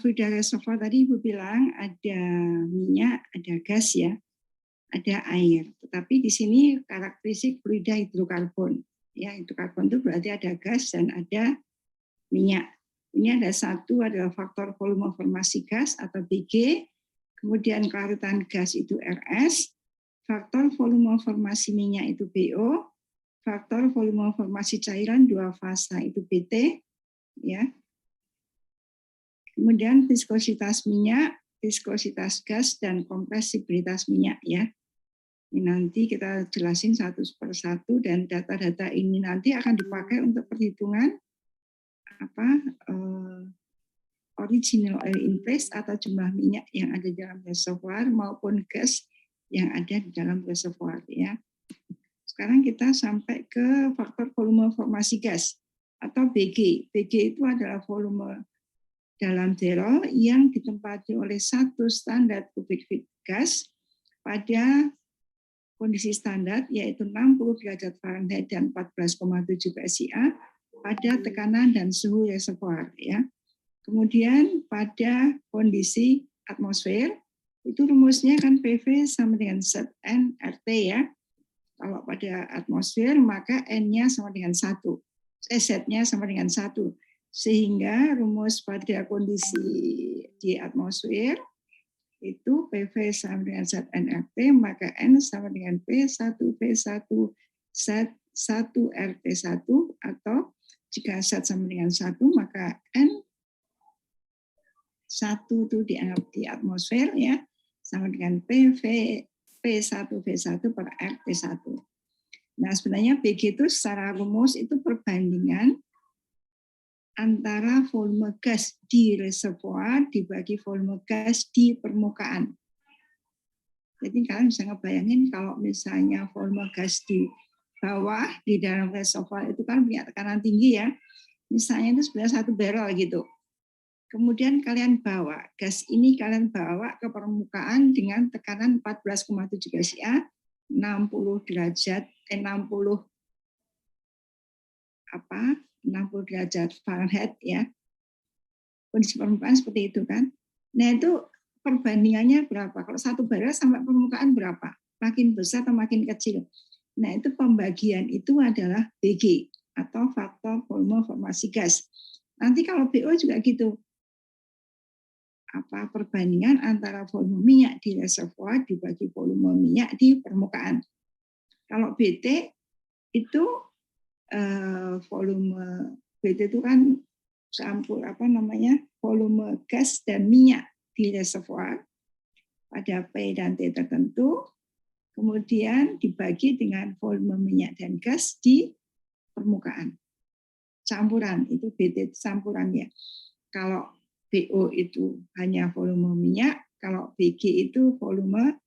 fluida reservoir tadi Ibu bilang ada minyak, ada gas ya, ada air. Tetapi di sini karakteristik fluida hidrokarbon. Ya, hidrokarbon itu berarti ada gas dan ada minyak. Ini ada satu adalah faktor volume formasi gas atau Bg, kemudian kelaritan gas itu Rs, faktor volume formasi minyak itu BO, faktor volume formasi cairan dua fasa itu BT, ya. Kemudian viskositas minyak, viskositas gas, dan kompresibilitas minyak ya. Ini nanti kita jelasin satu persatu dan data-data ini nanti akan dipakai untuk perhitungan original oil in place atau jumlah minyak yang ada di dalam reservoir maupun gas yang ada di dalam reservoir ya. Sekarang kita sampai ke faktor volume formasi gas atau Bg. Bg itu adalah volume dalam barrel yang ditempati oleh satu standar kubik feet gas pada kondisi standar yaitu 60 derajat Fahrenheit dan 14,7 PSIA pada tekanan dan suhu reservoir ya. Kemudian pada kondisi atmosfer itu rumusnya kan PV sama dengan ZN RT ya. Kalau pada atmosfer maka N-nya sama dengan 1, Z-nya sama dengan 1. Sehingga rumus pada kondisi di atmosfer itu PV sama dengan ZNRT, maka N sama dengan P1V1 Z1 RT1, atau jika Z sama dengan 1, maka N1 itu dianggap di atmosfer ya, sama dengan PV P1V1 per RT1. Nah sebenarnya Bg itu secara rumus itu perbandingan antara volume gas di reservoir dibagi volume gas di permukaan. Jadi kalian bisa ngebayangin kalau misalnya volume gas di bawah di dalam reservoir itu kan punya tekanan tinggi ya. Misalnya itu sebenarnya 1 barrel gitu. Kemudian kalian bawa gas ini kalian bawa ke permukaan dengan tekanan 14,7 PSI, 60 derajat Fahrenheit ya. Kondisi permukaan seperti itu kan. Nah itu perbandingannya berapa? Kalau 1 barrel sampai permukaan berapa? Makin besar atau makin kecil? Nah itu pembagian itu adalah Bg atau faktor volume formasi gas. Nanti kalau BO juga gitu. Perbandingan antara volume minyak di reservoir dibagi volume minyak di permukaan. Kalau BT itu volume BT itu kan campur volume gas dan minyak di reservoir pada P dan T tertentu, kemudian dibagi dengan volume minyak dan gas di permukaan. Campuran itu BT campuran ya. Kalau BO itu hanya volume minyak, kalau BG itu volume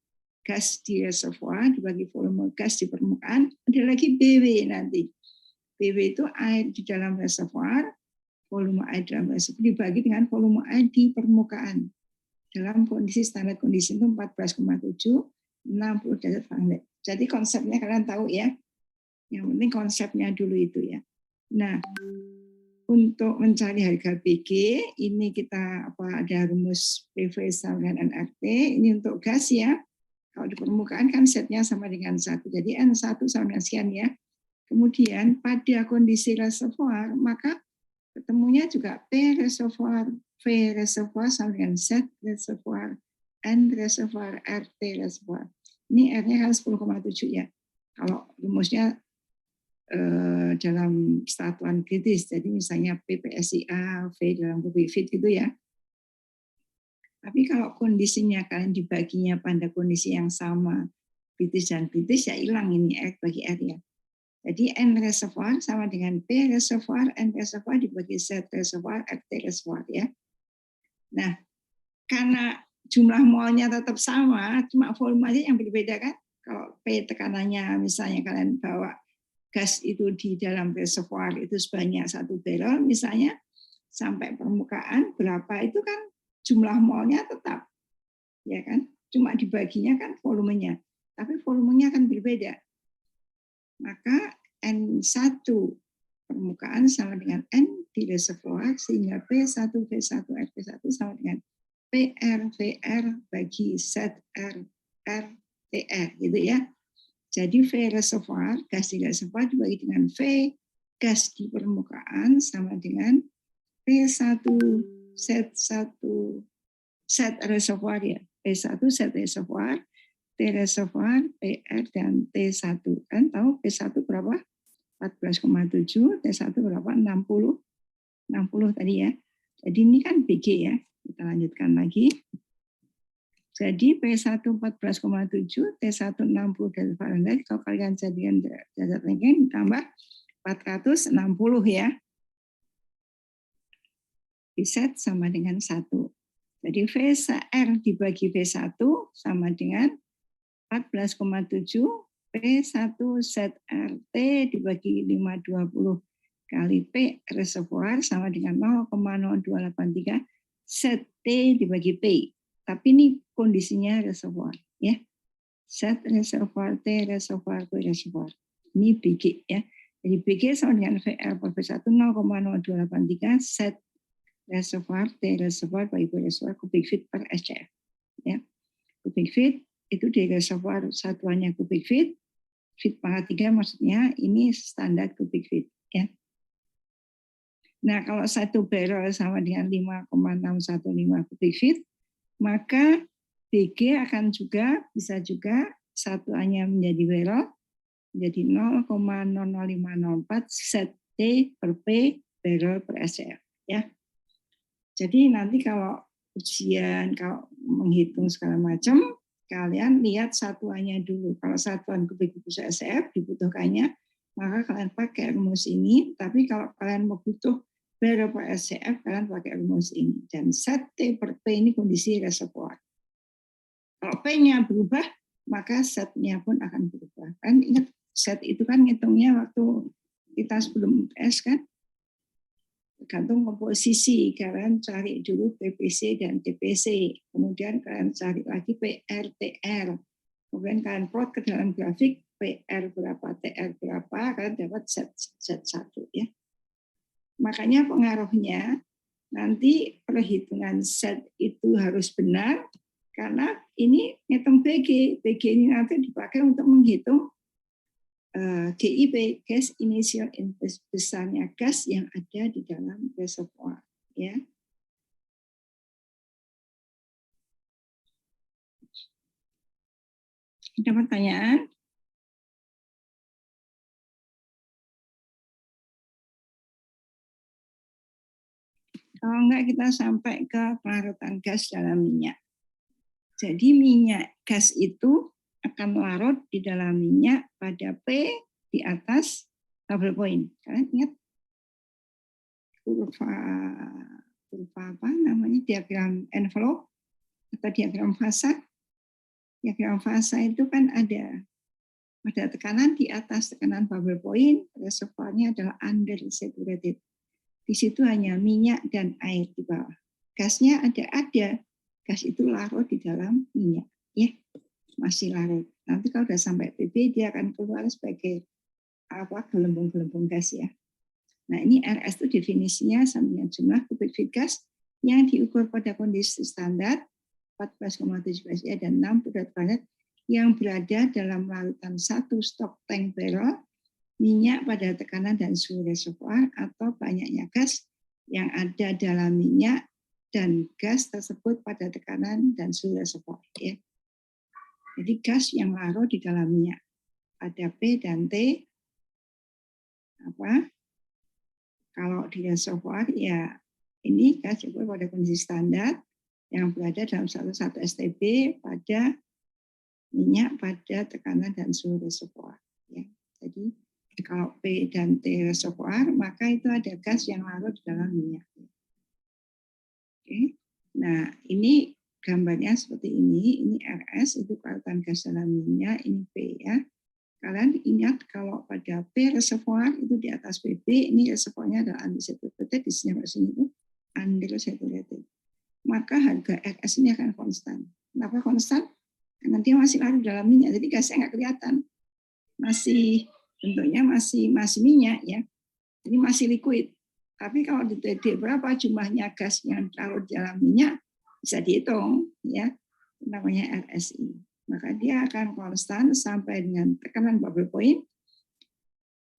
gas di reservoir dibagi volume gas di permukaan, ada lagi BW nanti. BW itu air di dalam reservoir, volume air dalam reservoir dibagi dengan volume air di permukaan. Dalam kondisi standar kondisi itu 14,7, 60 derajat Fahrenheit. Jadi konsepnya kalian tahu ya. Yang penting konsepnya dulu itu ya. Nah, untuk mencari harga Bg, ini kita ada rumus PV sama dengan nRT, ini untuk gas ya. Kalau di permukaan kan setnya sama dengan 1, jadi N1 sama dengan sekian ya. Kemudian pada kondisi reservoir, maka ketemunya juga P reservoir, V reservoir sama dengan Z reservoir, N reservoir, RT reservoir. Ini R-nya kan 10,7 ya. Kalau rumusnya dalam satuan kritis, jadi misalnya PPSIA, V dalam kubik feet gitu ya. Tapi kalau kondisinya kalian dibaginya pada kondisi yang sama, kritis dan kritis, ya hilang ini R bagi R ya. Jadi N reservoir sama dengan P reservoir, N reservoir dibagi Z reservoir, RT reservoir ya. Nah, karena jumlah molnya tetap sama, cuma volumenya yang berbeda kan. Kalau P tekanannya misalnya kalian bawa gas itu di dalam reservoir itu sebanyak 1 barrel misalnya, sampai permukaan berapa itu kan jumlah molnya tetap. Ya kan? Cuma dibaginya kan volumenya. Tapi volumenya akan berbeda. Maka N1 permukaan sama dengan N di reservoir, sehingga P1 V1 RP1 sama dengan PR VR bagi ZR RTR gitu ya. Jadi V reservoir, gas di reservoir dibagi dengan V gas di permukaan sama dengan P1 Z1 Z reservoir ya. P1 Z reservoir, T reservoir, PR dan T1. Kan tahu P1 berapa? 14,7, T1 berapa? 60 tadi ya. Jadi ini kan BG ya. Kita lanjutkan lagi. Jadi P1 14,7, T1 60 derajat Fahrenheit. Kalau kalian jadikan derajat Kelvin ditambah 460 ya. Z sama dengan 1. Jadi VR dibagi V1 sama dengan 14,7 P1 ZRT dibagi 520 kali P reservoir sama dengan 0,0283 ZT dibagi P. Tapi ini kondisinya reservoir ya. Z reservoir, T reservoir, P reservoir. Ini BG ya. Jadi BG sama dengan VR per V1 0,0283 Z reservoir, T reservoir, bagi reservoir kubik feet per SCF. Ya. Kubik feet itu di reservoir satuannya kubik feet pangkat 3 maksudnya ini standar kubik feet. Ya. Nah kalau satu barrel sama dengan 5,615 kubik feet, maka BG akan juga bisa juga satuannya menjadi barrel menjadi 0,00504 ZT per P barrel per SCF. Ya. Jadi nanti kalau ujian, kalau menghitung segala macam, kalian lihat satuannya dulu. Kalau satuan kubik SCF dibutuhkannya, maka kalian pakai rumus ini. Tapi kalau kalian mau butuh barrel per SCF, kalian pakai rumus ini. Dan ZT per P ini kondisi reservoir. Kalau P-nya berubah, maka Z-nya pun akan berubah. Kan ingat, Z itu kan ngitungnya waktu kita sebelum UTS kan, tergantung komposisi, kalian cari dulu PPC dan TPC, kemudian kalian cari lagi PRTR, kemudian kalian plot ke dalam grafik PR berapa, TR berapa, kalian dapat Z1 ya. Makanya pengaruhnya nanti perhitungan Z itu harus benar, karena ini ngitung BG ini nanti dipakai untuk menghitung GIB, gas initial investment, besarnya gas yang ada di dalam reservoir. Ya. Ada pertanyaan? Kalau enggak kita sampai ke pelarutan gas dalam minyak. Jadi minyak gas itu akan larut di dalam minyak pada P di atas bubble point. Kalian ingat kurva apa namanya, diagram envelope atau diagram fasa? Diagram fasa itu kan ada pada tekanan di atas tekanan bubble point, reservoirnya adalah undersaturated. Di situ hanya minyak dan air di bawah. Gasnya ada. Gas itu larut di dalam minyak, ya. Masih larut. Nanti kalau sudah sampai PB dia akan keluar sebagai gelembung-gelembung gas ya. Nah ini RS itu definisinya sama dengan jumlah kubik feet gas yang diukur pada kondisi standar 14,17 dan 60 derajat Fahrenheit yang berada dalam larutan satu stok tank barrel minyak pada tekanan dan suhu reservoir atau banyaknya gas yang ada dalam minyak dan gas tersebut pada tekanan dan suhu reservoir ya. Jadi gas yang larut di dalam minyak pada P dan T kalau di reservoir ya ini gas diukur pada kondisi standar yang berada dalam satu STB pada minyak pada tekanan dan suhu reservoir ya. Jadi kalau P dan T reservoir maka itu ada gas yang larut di dalam minyak. Oke. Nah, ini gambarnya seperti ini RS itu kelautan gas dalam minyak, ini P ya. Kalian ingat kalau pada P reservoir itu di atas PB, ini reservoirnya adalah undersaturated, di sini itu undersaturated. Maka harga RS ini akan konstan. Kenapa konstan? Karena dia masih larut dalam minyak, jadi gasnya nggak kelihatan. Masih bentuknya masih minyak ya. Ini masih liquid. Tapi kalau didetek berapa jumlahnya gas yang larut dalam minyak, bisa dihitung, ya, namanya RSI. Maka dia akan konstan sampai dengan tekanan bubble point.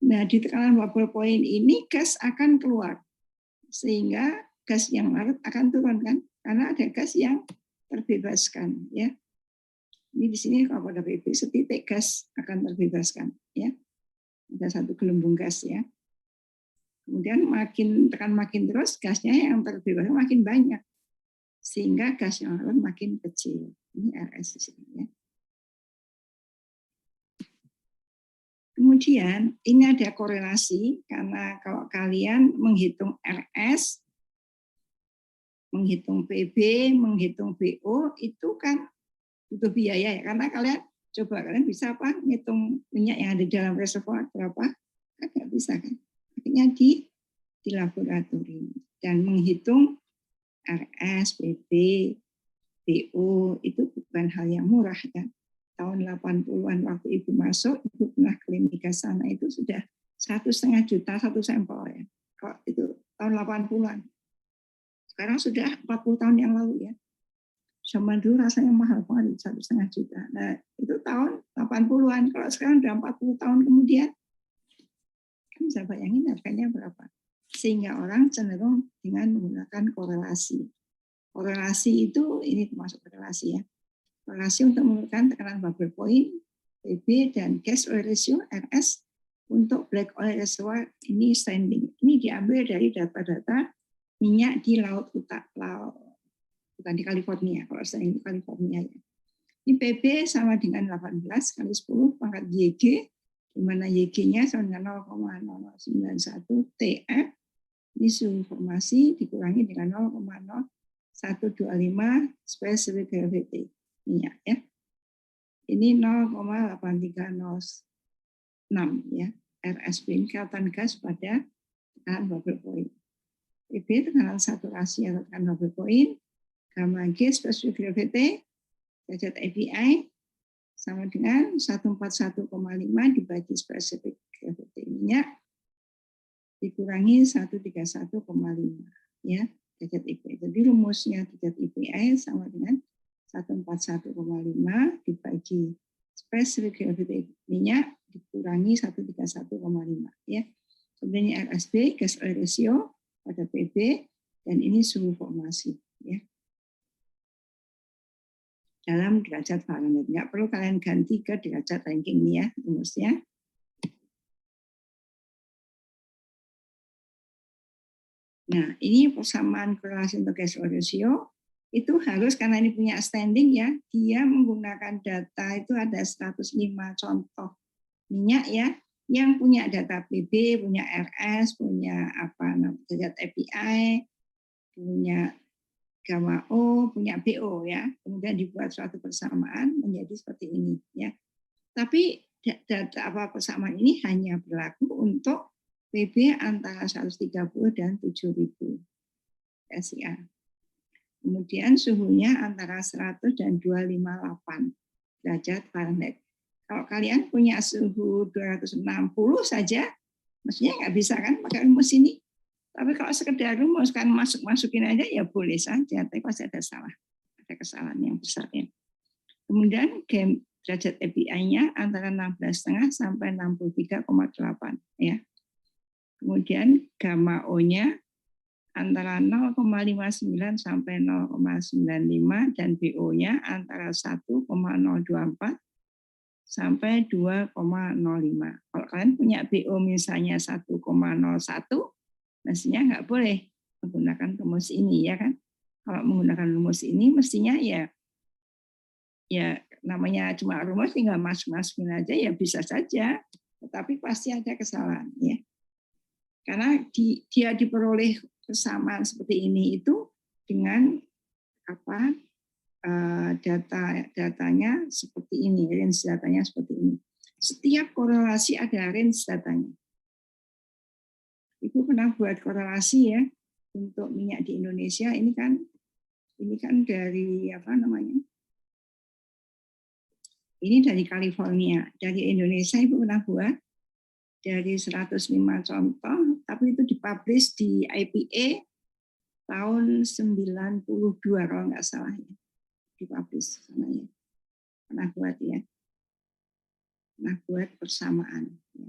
Nah, di tekanan bubble point ini gas akan keluar, sehingga gas yang larut akan turun, kan? Karena ada gas yang terbebaskan, ya. Ini di sini kalau pada PB setitik gas akan terbebaskan, ya. Ada satu gelembung gas, ya. Kemudian tekan makin terus, gasnya yang terbebas makin banyak, sehingga gas yang larut makin kecil. Ini RS di sini, ya. Kemudian ini ada korelasi karena kalau kalian menghitung RS, menghitung PB, menghitung BO itu kan butuh biaya ya, karena kalian bisa apa ngitung minyak yang ada dalam reservoir berapa, kan nggak bisa kan, akhirnya di laboratorium dan menghitung RS, PB, BO itu bukan hal yang murah kan. Tahun 80-an waktu Ibu masuk, Ibu pernah klinik ke sana itu sudah 1,5 juta satu sampel ya. Kalau itu tahun 80-an. Sekarang sudah 40 tahun yang lalu ya. Zaman dulu rasanya mahal banget 1,5 juta. Nah, itu tahun 80-an. Kalau sekarang udah 40 tahun kemudian, kan bisa bayangin harganya berapa. Sehingga orang cenderung dengan menggunakan korelasi. Korelasi itu, ini termasuk korelasi ya. Korelasi untuk menentukan tekanan bubble point, PB, dan gas oil ratio, RS, untuk black oil reservoir ini standing. Ini diambil dari data-data minyak di laut bukan di California, kalau saya di California ya. Ini PB sama dengan 18 kali 10 pangkat YG, di mana YG-nya sama dengan 0,0091 TF. Ini suhu formasi dikurangi dengan 0,0125 specific gravity minyak ya. Ini 0,8306 ya. RSB ini kelihatan gas pada tekanan bubble point. PB tekanan saturasi atau tekanan bubble point. Gamma G specific gravity derajat API sama dengan 141,5 dibagi specific gravity minyak dikurangi 131,5 ya derajat API. Jadi rumusnya derajat API sama dengan 141,5 dibagi specific gravity minyak dikurangi 131,5 ya. Kemudian RSB gas oil ratio pada PB dan ini suhu formasi ya. Dalam derajat Fahrenheit. Nggak perlu kalian ganti ke derajat ranking ya, rumusnya. Nah, ini persamaan korelasi untuk gas oil ratio. Itu harus, karena ini punya standing ya, dia menggunakan data itu ada 105 contoh minyak ya, yang punya data PB, punya RS, punya derajat API, punya gamma O, punya BO ya, kemudian dibuat suatu persamaan menjadi seperti ini ya. Tapi data persamaan ini hanya berlaku untuk PB antara 130 dan 7000 SIA. Kemudian suhunya antara 100 dan 258 derajat Fahrenheit. Kalau kalian punya suhu 260 saja, maksudnya nggak bisa kan pakai rumus ini. Tapi kalau sekedar rumus kan masukin aja ya boleh saja, tapi pasti ada kesalahan yang besar ya. Kemudian derajat API-nya antara 16,5 sampai 63,8 ya. Kemudian gamma O-nya antara 0,59 sampai 0,95 dan BO-nya antara 1,024 sampai 2,05. Kalau kalian punya BO misalnya 1,01, mestinya nggak boleh menggunakan rumus ini ya kan. Kalau menggunakan rumus ini mestinya ya namanya cuma rumus tinggal masukin aja ya bisa saja, tetapi pasti ada kesalahan ya. Karena dia diperoleh persamaan seperti ini itu dengan datanya seperti ini, range datanya seperti ini. Setiap korelasi ada range datanya. Ibu pernah buat korelasi ya untuk minyak di Indonesia. Ini kan dari Ini dari California, dari Indonesia Ibu pernah buat dari 105 contoh, tapi itu dipublish di IPA tahun 92 kalau nggak salah ya. Dipublish sana ya. Pernah buat ya. Pernah buat persamaan. Ya.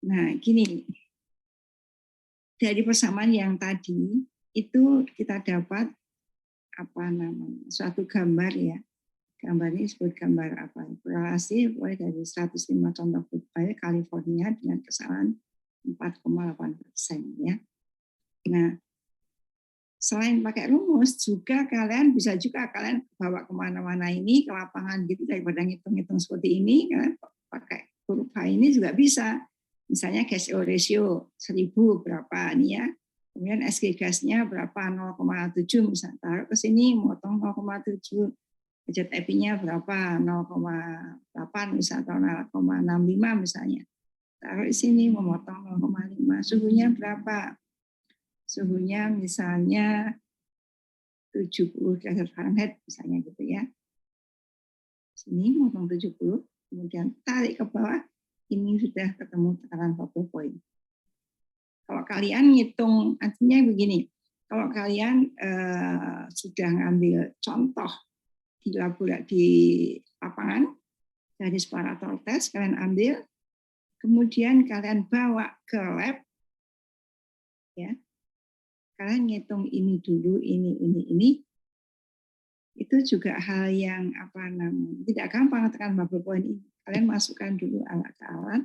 Nah, gini. Dari persamaan yang tadi itu kita dapat apa namanya? Suatu gambar ya. Gambar ini disebut gambar apa? Korelasi mulai dari 105 contoh football California dengan kesalahan 4,8% ya. Nah, selain pakai rumus juga kalian bisa juga kalian bawa kemana-mana ini ke lapangan gitu daripada ngitung-ngitung seperti ini kalian pakai kurva ini juga bisa. Misalnya gas oil ratio 1000 berapa nih ya. Kemudian SG gasnya berapa 0,7 misalnya taruh ke sini motong 0,7 budget EPI-nya berapa 0,8 misalnya atau 0,65 misalnya. Taruh di sini memotong 0,5. Suhunya berapa? Suhunya misalnya 70 derajat Fahrenheit misalnya gitu ya. Sini motong 70, kemudian tarik ke bawah, ini sudah ketemu tekanan bubble point. Kalau kalian ngitung, artinya begini, kalau kalian sudah ngambil contoh di lapangan dari separator test, kalian ambil, kemudian kalian bawa ke lab, ya, kalian ngitung ini dulu, ini, itu juga hal yang apa namanya tidak gampang tekan bubble point ini. Kalian masukkan dulu alat-alat.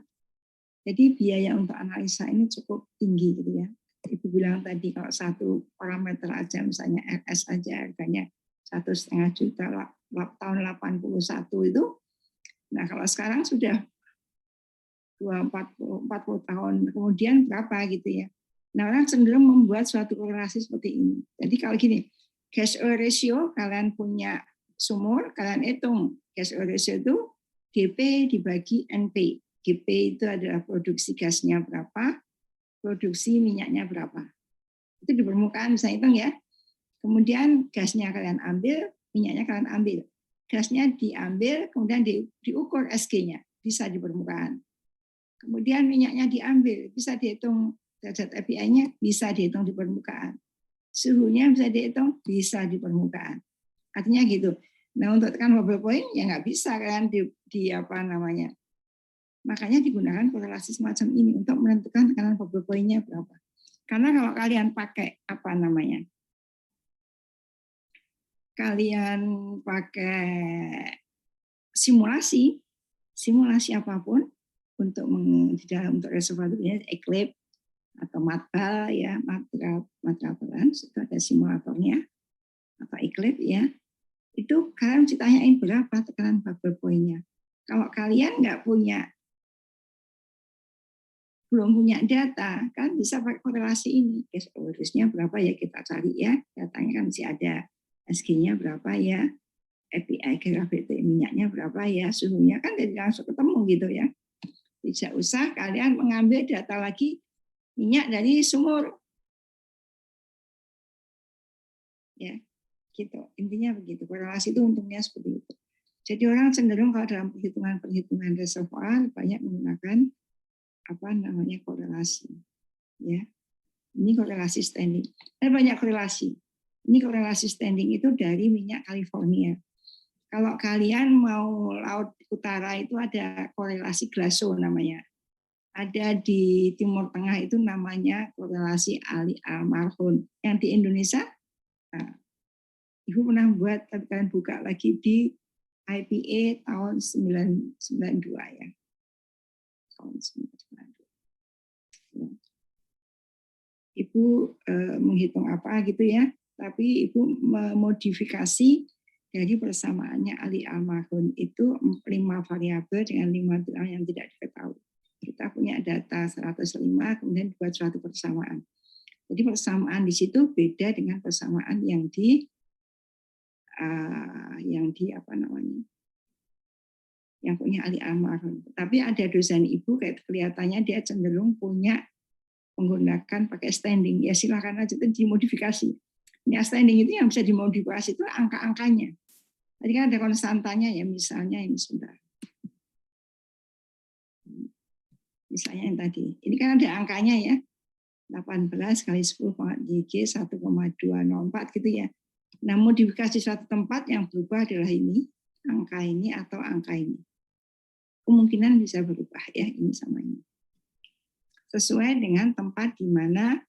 Jadi biaya untuk analisa ini cukup tinggi gitu ya. Ibu bilang tadi kalau satu parameter aja misalnya RS aja harganya 1,5 juta tahun 81 itu. Nah kalau sekarang sudah 40 tahun kemudian berapa gitu ya. Nah orang cenderung membuat suatu korelasi seperti ini. Jadi kalau gini, gas oil ratio kalian punya sumur, kalian hitung gas oil ratio itu GP dibagi NP. GP itu adalah produksi gasnya berapa, produksi minyaknya berapa. Itu di permukaan bisa hitung ya. Kemudian gasnya kalian ambil, minyaknya kalian ambil. Gasnya diambil, kemudian diukur SG-nya, bisa di permukaan. Kemudian minyaknya diambil, bisa dihitung derajat API-nya, bisa dihitung di permukaan. Suhunya bisa dihitung, bisa di permukaan. Artinya gitu. Nah untuk tekan bubble point ya nggak bisa kan di apa namanya. Makanya digunakan korelasi semacam ini untuk menentukan tekanan bubble point-nya berapa. Karena kalau kalian pakai apa namanya, kalian pakai simulasi apapun untuk untuk reservoir itu Eclipse atau MATBAL ya, material balance itu ada simulatornya atau Eclipse ya. Itu kalian ditanyain berapa tekanan bubble point-nya. Kalau kalian belum punya data, kan bisa pakai korelasi ini. Gas oil ratio-nya berapa ya kita cari ya. Datanya kan masih ada. SG-nya berapa ya. API gravity minyaknya berapa ya. Suhunya kan jadi langsung ketemu gitu ya. Tidak usah kalian mengambil data lagi minyak dari sumur. Ya, gitu. Intinya begitu. Korelasi itu untungnya seperti itu. Jadi orang cenderung kalau dalam perhitungan reservoir banyak menggunakan apa namanya korelasi. Ya, ini korelasi standing. Ada banyak korelasi. Ini korelasi standing itu dari minyak California. Kalau kalian mau laut utara itu ada korelasi Glaso namanya. Ada di Timur Tengah itu namanya korelasi Ali Almarhum. Yang di Indonesia, nah, Ibu pernah buat, tapi kalian buka lagi di IPA tahun 1992 ya. Tahun 1992. Ibu menghitung apa gitu ya, tapi Ibu memodifikasi dari persamaannya Ali Almarhum itu 5 variabel dengan 5 bilangan yang tidak diketahui. Kita punya data 105, kemudian buat suatu persamaan. Jadi persamaan di situ beda dengan persamaan yang di apa namanya, yang punya Ali Almarhum. Tapi ada dosen Ibu kayak kelihatannya dia cenderung punya menggunakan pakai standing. Ya silakan aja itu dimodifikasi. Ini standing itu yang bisa dimodifikasi itu angka-angkanya. Tadi kan ada konstantanya ya, misalnya ini sebentar. Misalnya yang tadi. Ini kan ada angkanya ya. 18 kali 10 pangkat G 1,204 gitu ya. Nah, modifikasi suatu tempat yang berubah adalah ini, angka ini atau angka ini. Kemungkinan bisa berubah ya, ini sama ini. Sesuai dengan tempat di mana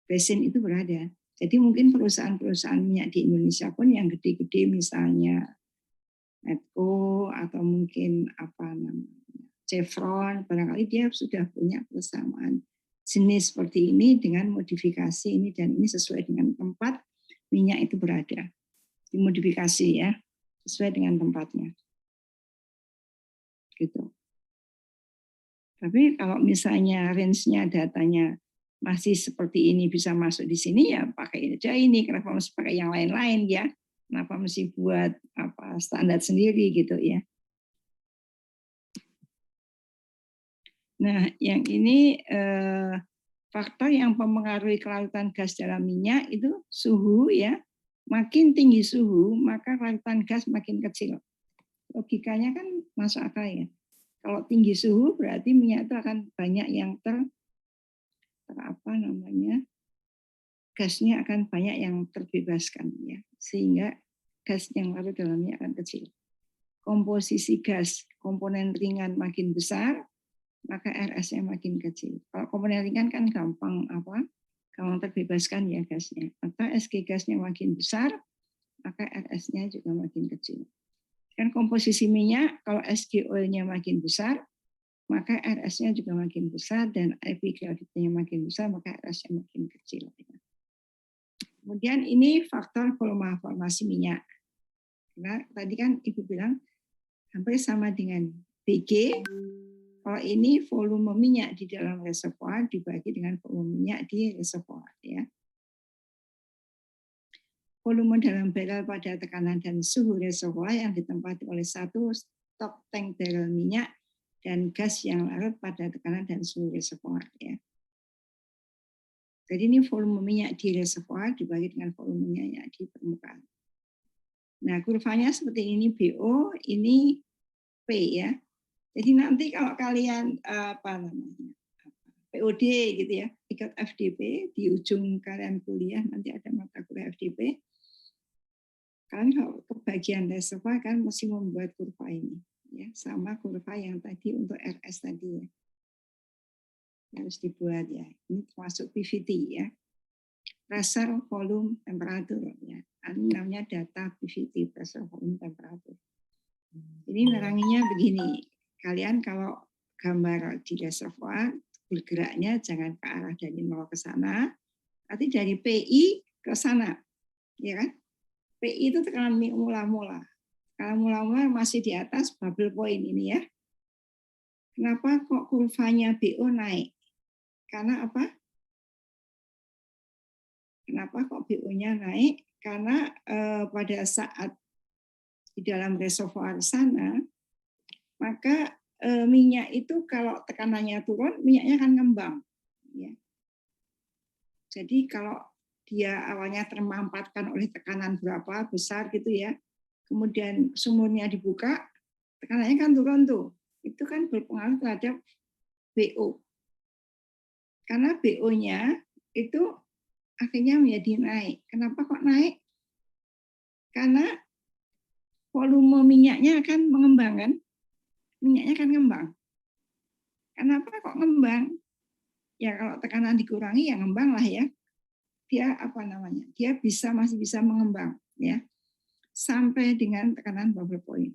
basin itu berada. Jadi mungkin perusahaan-perusahaan minyak di Indonesia pun yang gede-gede misalnya Medco atau mungkin apa namanya Chevron, barangkali dia sudah punya persamaan jenis seperti ini dengan modifikasi ini dan ini sesuai dengan tempat minyak itu berada. Dimodifikasi ya, sesuai dengan tempatnya. Gitu. Tapi kalau misalnya range-nya datanya masih seperti ini bisa masuk di sini ya pakai aja ini. Kenapa mesti pakai yang lain-lain ya? Kenapa mesti buat apa standar sendiri gitu ya? Nah, yang ini faktor yang mempengaruhi kelarutan gas dalam minyak itu suhu ya. Makin tinggi suhu, maka kelarutan gas makin kecil. Logikanya kan masuk akal ya. Kalau tinggi suhu berarti minyak itu akan banyak yang apa namanya? Gasnya akan banyak yang terbebaskan ya. Sehingga gas yang larut dalam minyak akan kecil. Komposisi gas komponen ringan makin besar, maka RS-nya makin kecil. Kalau komponen ringan kan gampang terbebaskan ya gasnya. Atau SG gasnya makin besar, maka RS-nya juga makin kecil. Kan komposisi minyak, kalau SG oil-nya makin besar, maka RS-nya juga makin besar, dan IP gravity-nya makin besar, maka RS-nya makin kecil. Kemudian ini faktor volume formasi minyak. Nah, tadi kan Ibu bilang hampir sama dengan BG. Kalau ini volume minyak di dalam reservoir dibagi dengan volume minyak di reservoir. Ya. Volume dalam barrel pada tekanan dan suhu reservoir yang ditempati oleh satu stok tank barrel minyak dan gas yang larut pada tekanan dan suhu reservoir. Ya. Jadi ini volume minyak di reservoir dibagi dengan volume minyak di permukaan. Nah, kurvanya seperti ini BO, ini P ya. Jadi nanti kalau kalian POD gitu ya, ikut FDP di ujung kalian kuliah nanti ada mata kuliah FDP. Kalian kalau kebagian reservoir kan mesti membuat kurva ini ya, sama kurva yang tadi untuk RS tadi ya. Harus dibuat ya. Ini termasuk PVT ya. Pressure, volume, temperatur ya. Ini namanya data PVT, pressure, volume, temperatur. Ini neranginya begini. Kalian kalau gambar di reservoir bergeraknya jangan ke arah dari 0 ke sana, tapi dari PI ke sana. Ya kan? PI itu tekanan mula-mula. Kalau mula-mula masih di atas bubble point ini ya. Kenapa kok kurvanya BO naik? Karena apa? Kenapa kok BO-nya naik? Karena pada saat di dalam reservoir sana, maka minyak itu kalau tekanannya turun, minyaknya akan ngembang. Ya. Jadi kalau dia awalnya termampatkan oleh tekanan berapa besar gitu ya, kemudian sumurnya dibuka, tekanannya kan turun tuh. Itu kan berpengaruh terhadap BO. Karena BO-nya itu akhirnya menjadi naik. Kenapa kok naik? Karena volume minyaknya akan mengembang kan? Minyaknya akan ngembang. Kenapa kok ngembang? Ya kalau tekanan dikurangi ya ngembang lah ya. Dia apa namanya? Dia masih bisa mengembang ya. Sampai dengan tekanan bubble point.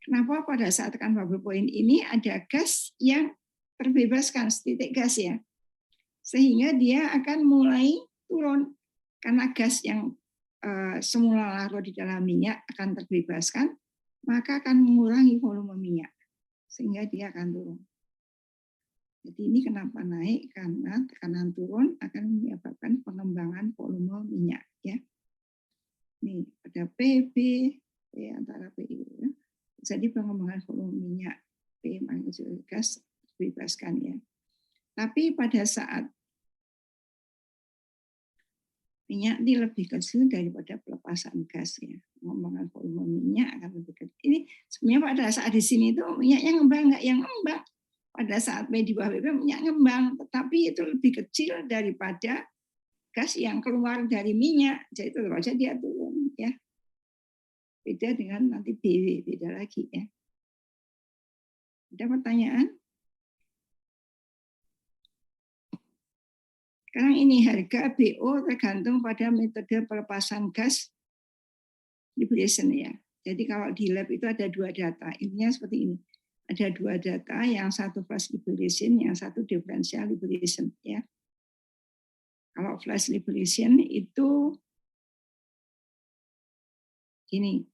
Kenapa pada saat tekanan bubble point ini ada gas yang terbebaskan, setitik gas ya. Sehingga dia akan mulai turun karena gas yang semula larut di dalam minyak akan terbebaskan, maka akan mengurangi volume minyak sehingga dia akan turun. Jadi ini kenapa naik? Karena tekanan turun akan menyebabkan pengembangan volume minyak ya. Nih ada PB, antara PI ya. Jadi pengembangan volume minyak P magnitudo gas terbebaskan ya. Tapi pada saat minyak ini lebih kecil daripada pelepasan gas ya. Pengembangan volume minyak akan lebih kecil. Ini sebenarnya pada saat di sini itu minyaknya ngembang nggak yang ngembang. pada saat P di bawah PP minyak ngembang, tetapi itu lebih kecil daripada gas yang keluar dari minyak, jadi tetap saja dia turun ya. Beda dengan nanti BW, beda lagi ya. Ada pertanyaan? Sekarang ini harga BO tergantung pada metode pelepasan gas liberation ya. Jadi kalau di lab itu ada dua data, intinya seperti ini. Ada dua data, yang satu flash liberation, yang satu differential liberation ya. Kalau flash liberation itu gini,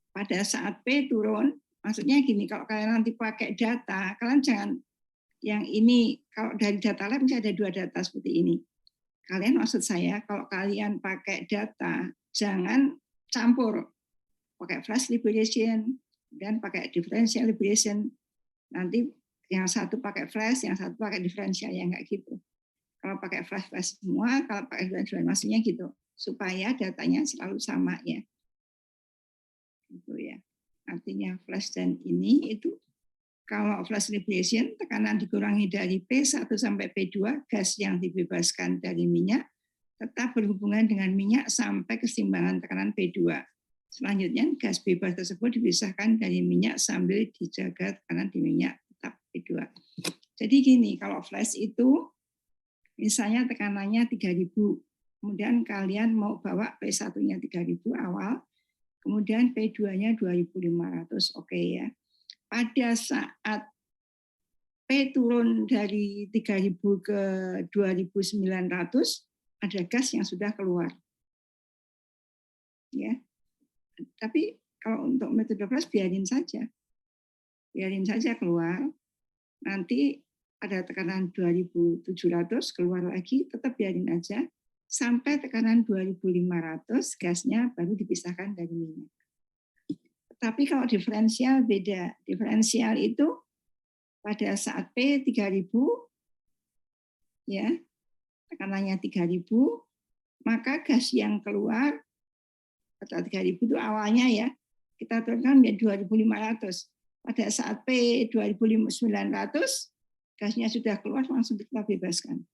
pada saat P turun, maksudnya gini, kalau kalian nanti pakai data, kalian jangan yang ini, kalau dari data lab misalnya ada dua data seperti ini. Kalian maksud saya, kalau kalian pakai data, jangan campur. Pakai flash liberation dan pakai differential liberation. Nanti yang satu pakai flash, yang satu pakai differential, ya enggak gitu. Kalau pakai flash semua, kalau pakai differential maksudnya gitu, supaya datanya selalu sama ya. Gitu ya. Artinya flash dan ini itu kalau flash liberation tekanan dikurangi dari P1 sampai P2, gas yang dibebaskan dari minyak tetap berhubungan dengan minyak sampai keseimbangan tekanan P2. Selanjutnya gas bebas tersebut dipisahkan dari minyak sambil dijaga tekanan di minyak tetap P2. Jadi gini, kalau flash itu misalnya tekanannya 3000, kemudian kalian mau bawa P1-nya 3000 awal, kemudian P2-nya 2500, oke ya. Pada saat P turun dari 3000 ke 2900, ada gas yang sudah keluar. Ya. Tapi kalau untuk metode flash biarin saja. Biarin saja keluar. Nanti ada tekanan 2700 keluar lagi, tetap biarin aja sampai tekanan 2500 gasnya baru dipisahkan dari minyak. Tapi kalau diferensial beda. Diferensial itu pada saat P 3000 ya, tekanannya 3000, maka gas yang keluar pada 3000 itu awalnya ya, kita turunkan menjadi 2500. Pada saat P 2900 gasnya sudah keluar, langsung kita bebaskan.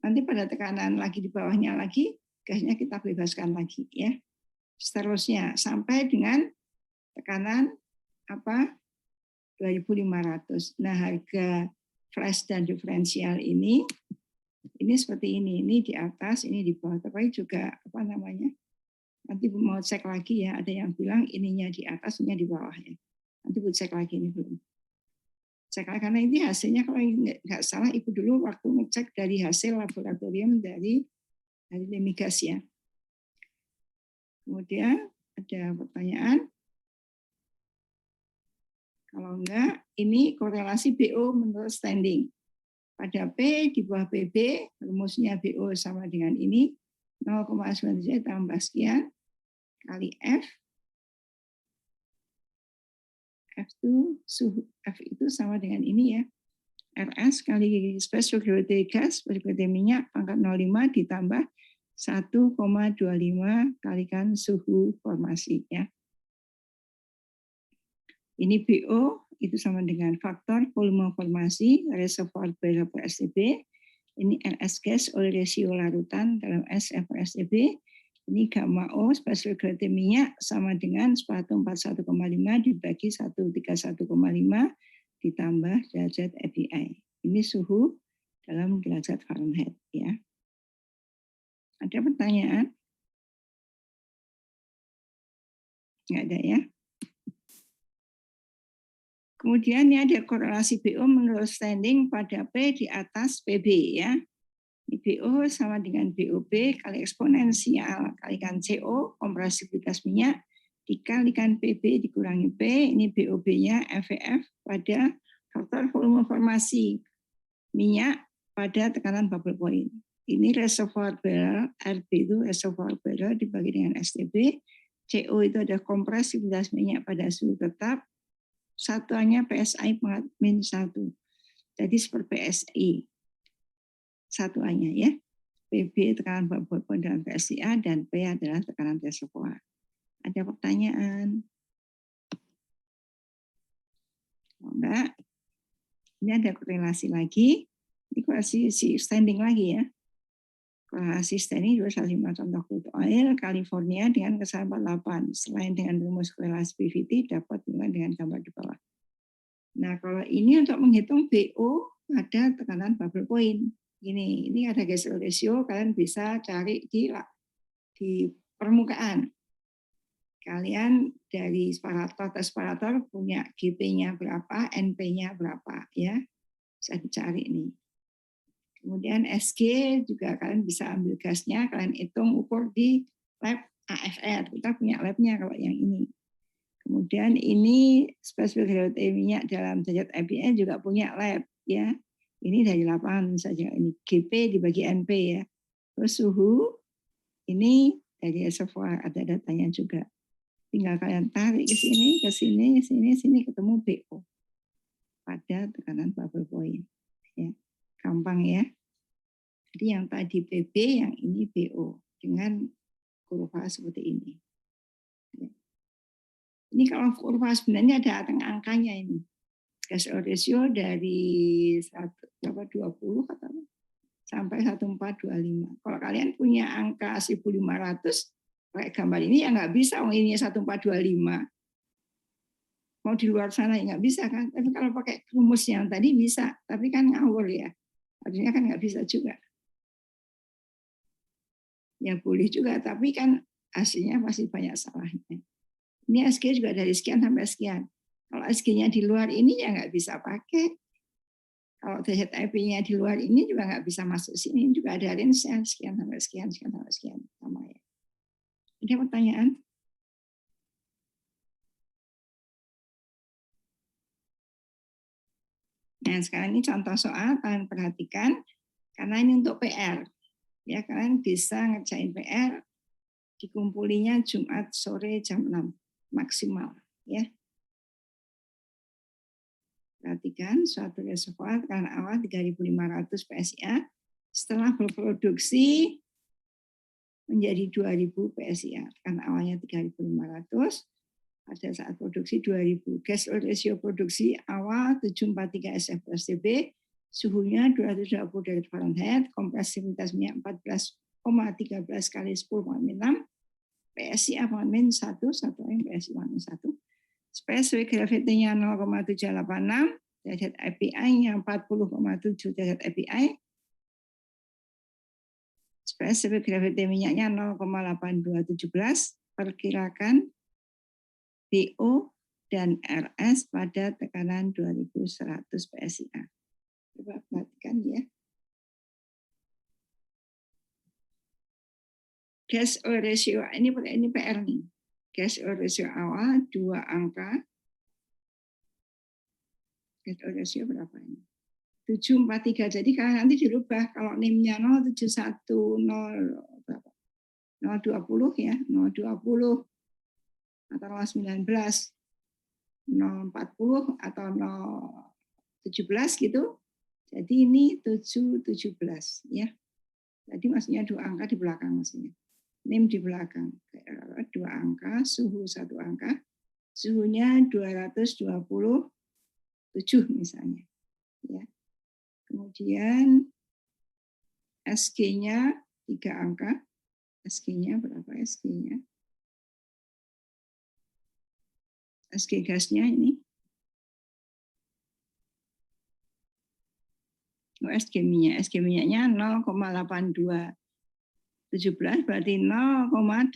Nanti pada tekanan lagi di bawahnya lagi, gasnya kita bebaskan lagi ya. Seterusnya sampai dengan tekanan 2500. Nah, harga flash dan diferensial ini seperti ini di atas, ini di bawah. Tapi juga nanti mau cek lagi ya, ada yang bilang ininya di atas, ininya di bawah ya. Nanti Bu cek lagi ini belum. Cek lagi karena ini hasilnya kalau nggak salah Ibu dulu waktu ngecek dari hasil laboratorium dari Lemigas ya. Kemudian ada pertanyaan. Kalau enggak, ini korelasi BO menurut standing. Pada P di bawah PB, rumusnya BO sama dengan ini, 0,97 tambah sekian, kali F. F itu sama dengan ini ya. RS kali special gravity gas, special gravity minyak, pangkat 0,5 ditambah 1,25 kalikan suhu formasi ya. Ini BO itu sama dengan faktor volume formasi reservoir barrel per STB. Ini RS gas oleh rasio larutan dalam S per STB. Ini gamma O special gravity minyak sama dengan 141,5 dibagi 131,5 ditambah derajat API. Ini suhu dalam derajat Fahrenheit ya. Ada pertanyaan? Nggak ada ya. Kemudian ini ada korelasi BO menurut standing pada P di atas PB ya. Ini BO sama dengan BOB kali eksponensial kalikan CO, kompresibilitas minyak, dikalikan PB dikurangi P, ini BOB-nya FVF pada faktor volume formasi minyak pada tekanan bubble point. Ini reservoir barrel, RB itu reservoir barrel dibagi dengan STB, CO itu ada kompresibilitas minyak pada suhu tetap, satuannya PSI pangkat -1. Jadi seperti PSI satuannya ya. PB tekanan bubble point dalam PSIA dan P adalah tekanan reservoir. Ada pertanyaan? Oh, enggak? Ini ada korelasi lagi. Ini korelasi standing lagi ya. Korelasi standing 215 contoh crude oil California dengan kesalahan 48. Selain dengan rumus korelasi PVT dapat juga dengan gambar di bawah. Nah, kalau ini untuk menghitung BO pada tekanan bubble point. Ini ada gas oil ratio, kalian bisa cari di permukaan. Kalian dari separator punya GP-nya berapa, NP-nya berapa ya. Bisa dicari ini. Kemudian SG juga kalian bisa ambil gasnya, kalian hitung ukur di lab AFR. Kita punya labnya kalau yang ini. Kemudian ini spesifik gravity minyak dalam derajat API juga punya lab ya. Ini dari lapangan saja, ini GP dibagi NP ya. Terus suhu ini dari reservoir, ada datanya juga. Tinggal kalian tarik ke sini, ke sini, sini ketemu BO pada tekanan bubble point. Ya. Gampang ya. Jadi yang tadi PB, yang ini BO dengan kurva seperti ini. Ya. Ini kalau kurva sebenarnya ada angkanya ini. Gas oil ratio dari 20 atau sampai 1425. Kalau kalian punya angka 1500, pakai gambar ini ya nggak bisa, ini 1425. Mau di luar sana ya nggak bisa kan. Tapi kalau pakai rumus yang tadi bisa, tapi kan ngawur ya. Artinya kan nggak bisa juga. Ya boleh juga, tapi kan hasilnya pasti banyak salahnya. Ini SG juga dari sekian sampai sekian. Kalau SG-nya di luar ini ya nggak bisa pakai. Kalau derajat IP-nya di luar ini juga nggak bisa masuk sini. Juga ada range-nya sekian sampai sekian, sekian sampai sekian. Sama ya. Ada pertanyaan? Nah, sekarang ini contoh soal, kalian perhatikan. Karena ini untuk PR. Ya, kalian bisa ngerjain PR, dikumpulinya Jumat sore jam 6. Maksimal. Ya. Perhatikan, suatu reservoir tekanan awal 3.500 PSIA setelah berproduksi menjadi 2.000 PSIA. Tekanan awalnya 3.500, pada saat produksi 2.000. Gas oil ratio produksi awal 743 SF+TB, suhunya 220 derajat Fahrenheit, kompresivitas minyak 14,13 kali 10,6, PSIA min 1, PSI min 1. Spesifik gravity-nya 0,786, derajat API-nya 40,7 derajat API. Spesifik gravity minyaknya 0,8217, perkirakan BO dan RS pada tekanan 2100 PSIA. Coba perhatikan ya. Gas oil ratio, ini PR nih. Gas oil ratio awal 2 angka. Gas oil ratio berapa ini? 743. Jadi kalau nanti dirubah, kalau NIM-nya 0710 berapa? 020 ya, 020 atau 019, 040 atau 017 gitu. Jadi ini 717 ya. Jadi maksudnya 2 angka di belakang maksudnya. NIM di belakang, 2 angka, suhu 1 angka, suhunya 227 misalnya. Ya. Kemudian SG-nya 3 angka, SG-nya berapa SG-nya? SG gasnya ini. SG minyaknya 0,82. 17 berarti 0,8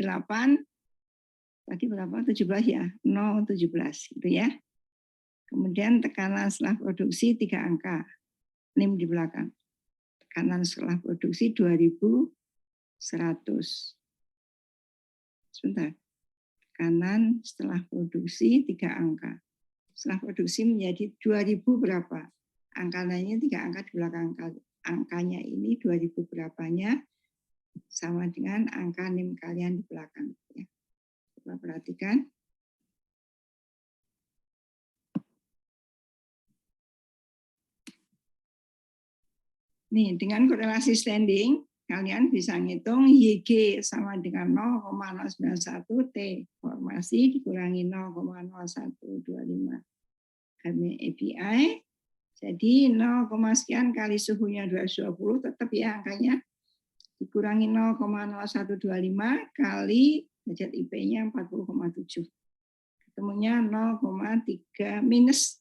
tadi berapa? 17 ya, 0,17 gitu ya. Kemudian tekanan setelah produksi 3 angka, NIM di belakang. Tekanan setelah produksi 2100. Sebentar. Tekanan setelah produksi 3 angka. Setelah produksi menjadi 2000 berapa? Angkanya 3 angka di belakang angkanya ini 2000 berapanya sama dengan angka NIM kalian di belakang. Ya. Coba perhatikan. Nih, dengan korelasi standing, kalian bisa ngitung YG sama dengan 0,091 T formasi dikurangi 0,0125 kami API Jadi 0, sekian kali suhunya 220 tetap ya angkanya dikurangi 0,0125 kali derajat IP-nya 40,7. Ketemunya 0,3 minus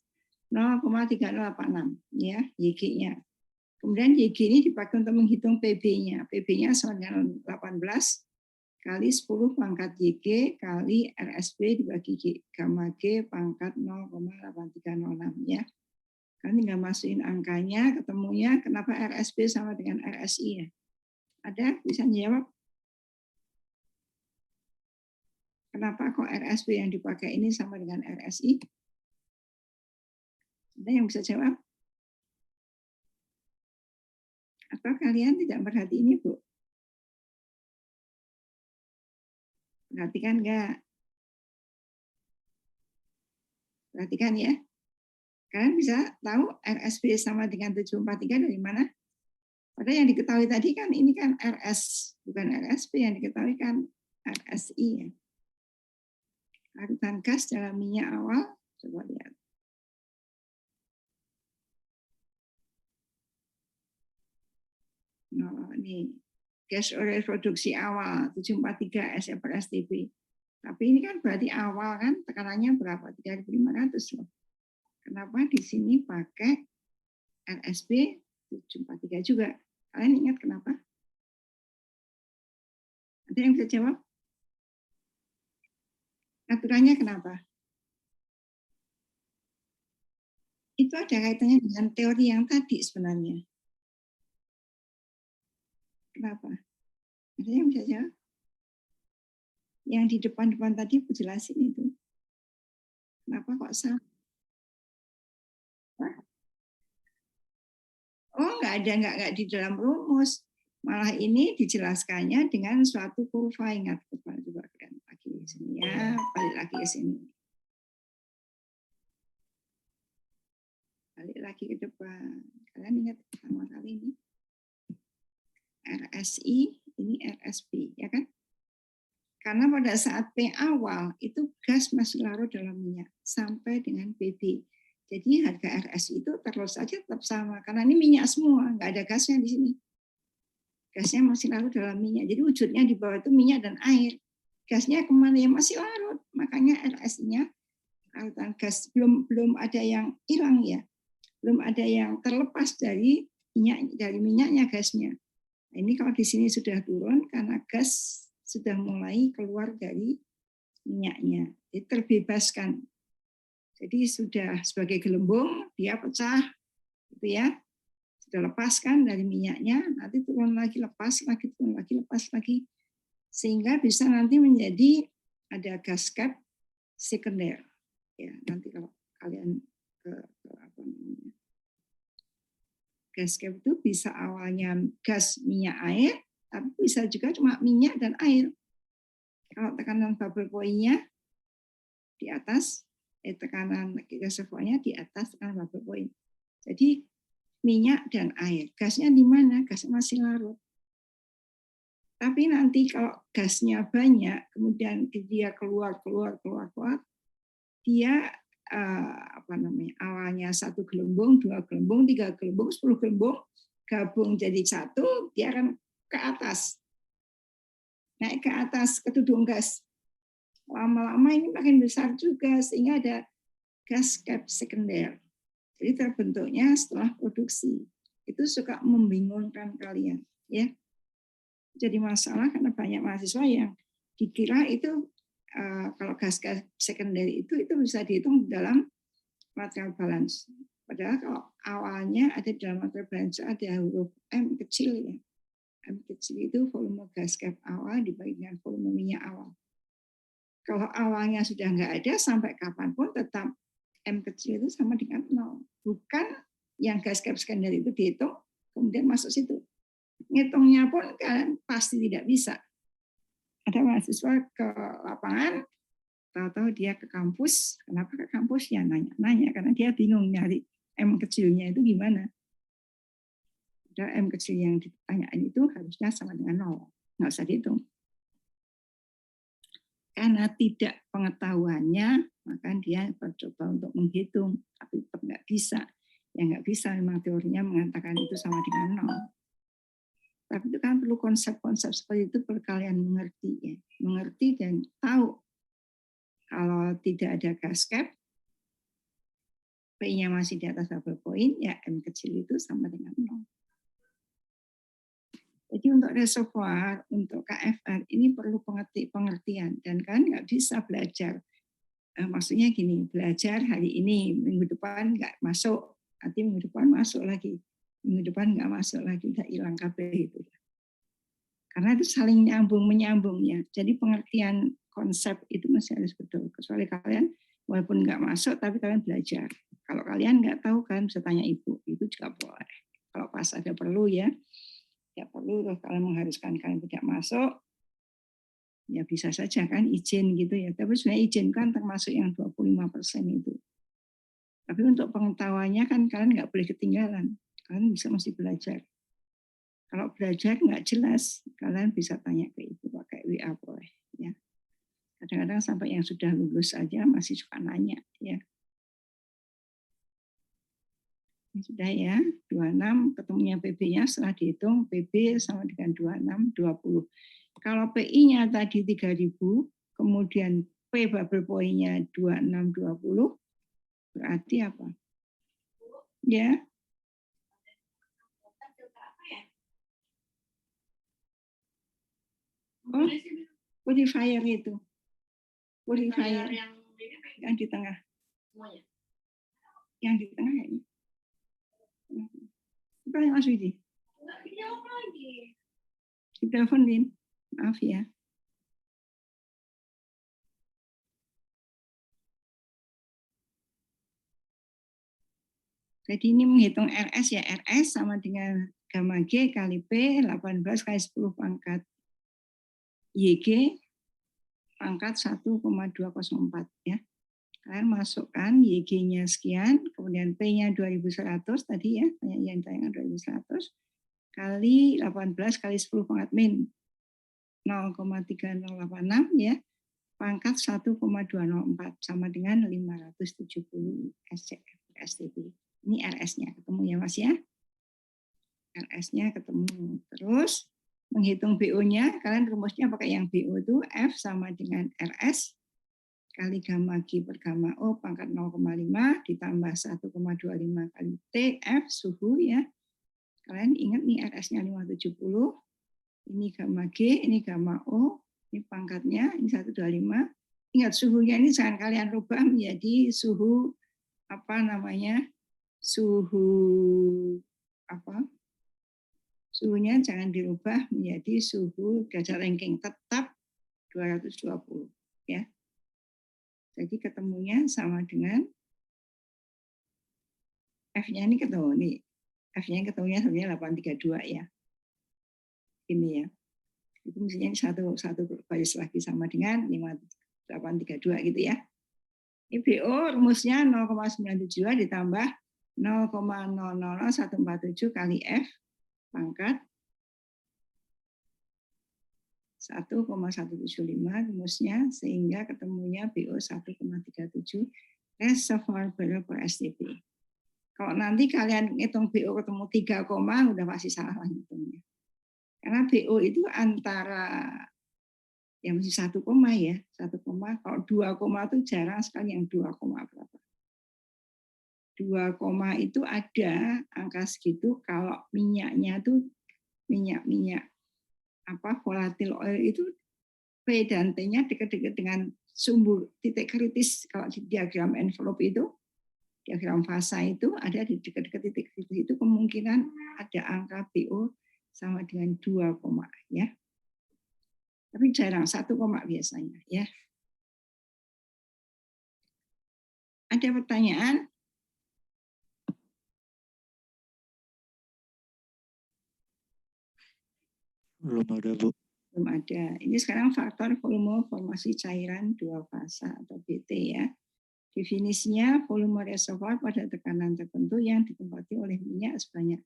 0,3086 ya YG-nya. Kemudian YG ini dipakai untuk menghitung PB-nya. PB-nya sama dengan 18 kali 10 pangkat YG kali RSB dibagi gamma G pangkat 0,8306 ya. Kan tinggal masukin angkanya, ketemunya kenapa RSB sama dengan RSI ya. Ada bisa jawab? Kenapa kok RSB yang dipakai ini sama dengan RSI? Ada yang bisa jawab? Atau kalian tidak perhati ini, Bu? Perhatikan enggak? Perhatikan ya. Kalian bisa tahu RSB sama dengan 743 dari mana? Padahal yang diketahui tadi kan ini kan RS, bukan RSB, yang diketahui kan RSI ya. Larutan gas dalam minyak awal, coba lihat. Nah, ini gas oleh produksi awal 743 SE per STB. Tapi ini kan berarti awal kan tekanannya berapa? 3.500 loh. Kenapa di sini pakai RSB 743 juga? Kalian ingat kenapa? Ada yang bisa jawab? Aturannya kenapa? Itu ada kaitannya dengan teori yang tadi sebenarnya. Kenapa? Ada yang bisa jawab? Yang di depan-depan tadi aku jelasin itu. Kenapa kok salah? Oh, nggak di dalam rumus. Malah ini dijelaskannya dengan suatu kurva. Ingat, coba kan lagi ke sini ya, balik lagi ke sini. Balik lagi ke depan. Kalian ingat pertama kali ini? RSI, ini RSB, ya kan? Karena pada saat P awal, itu gas masih larut dalam minyak, sampai dengan PB. Jadi harga RSI itu terus saja tetap sama, karena ini minyak semua, nggak ada gasnya di sini. Gasnya masih larut dalam minyak. Jadi wujudnya di bawah itu minyak dan air. Gasnya kemana ya masih larut. Makanya RSI-nya larutan gas belum ada yang hilang ya. Belum ada yang terlepas dari minyaknya gasnya. Nah, ini kalau di sini sudah turun karena gas sudah mulai keluar dari minyaknya. Jadi terbebaskan. Jadi sudah sebagai gelembung dia pecah gitu ya. Sudah lepaskan dari minyaknya, nanti turun lagi, lepas lagi, turun lagi, lepas lagi. Sehingga bisa nanti menjadi ada gas cap sekunder. Ya, nanti kalau kalian ke apa namanya? Gas cap itu bisa awalnya gas minyak air, tapi bisa juga cuma minyak dan air. Kalau tekanan bubble point-nya di atas, tekanan reservoirnya di atas tekanan bubble point. Jadi minyak dan air. Gasnya di mana? Gasnya masih larut. Tapi nanti kalau gasnya banyak, kemudian dia keluar, dia awalnya 1 gelembung, 2 gelembung, 3 gelembung, 10 gelembung, gabung jadi satu, dia akan ke atas. Naik ke atas ke tudung gas. Lama-lama ini makin besar juga, sehingga ada gas cap sekunder. Jadi terbentuknya setelah produksi. Itu suka membingungkan kalian, ya. Jadi masalah karena banyak mahasiswa yang dikira itu kalau gas sekunder itu bisa dihitung dalam material balance. Padahal kalau awalnya ada dalam material balance ada huruf M kecil ya. M kecil itu volume gas cap awal dibagi dengan volume minyak awal. Kalau awalnya sudah nggak ada sampai kapanpun tetap M kecil itu sama dengan 0. Bukan yang gas cap sekunder itu dihitung kemudian masuk situ. Ngitungnya pun kalian pasti tidak bisa. Ada mahasiswa ke lapangan, tahu-tahu dia ke kampus. Kenapa ke kampus? Ya nanya-nanya karena dia bingung nyari M kecilnya itu gimana. Ada M kecil yang ditanyain itu harusnya sama dengan 0. Nggak usah dihitung. Karena tidak pengetahuannya, maka dia mencoba untuk menghitung, tapi tetap nggak bisa. Ya nggak bisa, memang teorinya mengatakan itu sama dengan 0. Tapi itu kan perlu konsep-konsep seperti itu perlu kalian mengerti ya. Mengerti dan tahu kalau tidak ada gas cap, P-nya masih di atas bubble point, ya M kecil itu sama dengan 0. Jadi untuk reservoir, untuk KFR ini perlu pengertian. Dan kan nggak bisa belajar. Maksudnya gini, belajar hari ini, minggu depan nggak masuk, nanti minggu depan masuk lagi. Minggu depan nggak masuk lagi, udah hilang kabeh itu. Karena itu saling menyambung ya. Jadi pengertian konsep itu masih harus betul. Kecuali kalian walaupun nggak masuk, tapi kalian belajar. Kalau kalian nggak tahu kan bisa tanya ibu, itu juga boleh. Kalau pas ada perlu ya perlu. Kalau mengharuskan kalian tidak masuk, ya bisa saja kan izin gitu ya. Tapi sebenarnya izin kan termasuk yang 25% itu. Tapi untuk pengetahuannya kan kalian nggak boleh ketinggalan. Kalian bisa masih belajar. Kalau belajar nggak jelas, kalian bisa tanya ke ibu pakai WA boleh. Ya. Kadang-kadang sampai yang sudah lulus aja masih suka nanya. Ya. Ini sudah ya, 26 ketemunya PB-nya setelah dihitung PB sama dengan 26, 20. Kalau PI-nya tadi 3.000, kemudian P bubble point-nya 26, 20, berarti apa? Ya. Oh, purifier itu. Purifier yang di tengah. Yang di tengah ini. Apa yang Mas Widi? Ditelepon, Din. Maaf ya. Jadi ini menghitung RS ya. RS sama dengan gamma G kali P 18 kali 10 pangkat YG pangkat 1,204 ya. Kalian masukkan YG-nya sekian, kemudian P-nya 2100 tadi ya, yang tayangan 2100 kali 18 kali 10 pangkat min 0,3086 ya, pangkat 1,204 sama dengan 570 STP. Ini RS-nya ketemu ya Mas ya. RS-nya ketemu. Terus menghitung BO-nya, kalian rumusnya pakai yang BO itu F sama dengan RS kali gamma G per gamma O pangkat 0,5 ditambah 1,25 kali T F suhu ya. Kalian ingat nih RS-nya 570, ini gamma G, ini gamma O, ini pangkatnya, ini 125. Ingat suhunya ini jangan kalian rubah menjadi suhu apa namanya? Suhu apa? Suhunya jangan dirubah menjadi suhu dasar ranking, tetap 220 ya. Jadi ketemunya sama dengan F-nya ini ketemu nih. F-nya ketemunya sebenarnya 832 ya. Ini ya. Itu mestinya satu baris lagi sama dengan 5832 gitu ya. Ini BO rumusnya 0,972 ditambah 0,000147 kali F pangkat 1,175 rumusnya sehingga ketemunya BO 1,37 reservoir barrel per STP. Kalau nanti kalian hitung BO ketemu 3, udah pasti salah hitungnya. Karena BO itu antara ya masih 1, ya, 1, kalau 2, itu jarang sekali yang 2, berapa. 2, itu ada angka segitu kalau minyaknya tuh minyak apa volatil oil itu P dan T-nya dekat-dekat dengan sumber titik kritis. Kalau di diagram envelope itu, diagram fasa itu ada di dekat-dekat titik kritis itu kemungkinan ada angka BO sama dengan 2, ya. Tapi jarang 1, biasanya ya. Ada pertanyaan? Belum ada, Bu. Belum ada. Ini sekarang faktor volume formasi cairan 2 fasa atau BT ya. Definisinya volume reservoir pada tekanan tertentu yang ditempati oleh minyak sebanyak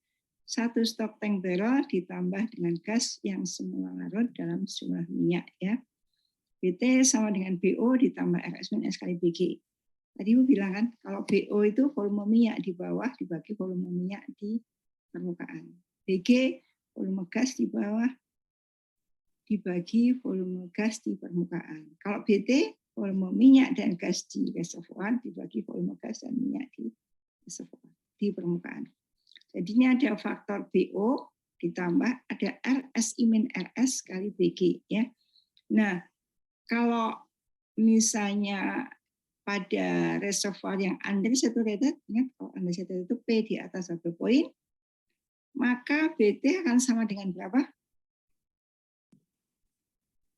1 stok tank barrel ditambah dengan gas yang semula larut dalam jumlah minyak ya. BT sama dengan BO ditambah RS min S kali BG. Tadi Ibu bilang kan, kalau BO itu volume minyak di bawah dibagi volume minyak di permukaan. BG volume gas di bawah dibagi volume gas di permukaan. Kalau BT volume minyak dan gas di reservoir dibagi volume gas dan minyak di reservoir di permukaan. Jadi ini ada faktor BO ditambah ada RSI min RS kali BG ya. Nah, kalau misalnya pada reservoir yang undersaturated, ingat kalau undersaturated itu P di atas 1 poin, maka BT akan sama dengan berapa?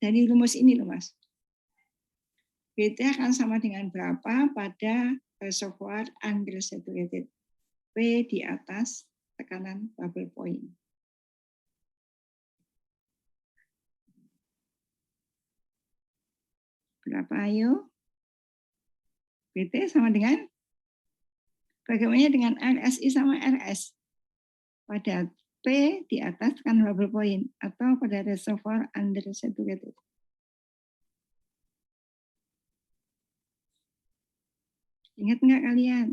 Dari rumus ini loh Mas. BT akan sama dengan berapa pada reservoir undersaturated? P di atas tekanan bubble point. Berapa ayo? BT sama dengan? Bagaimana dengan RSI sama RS? Pada P di atas tekanan bubble point atau pada reservoir undersaturated. Ingat nggak kalian?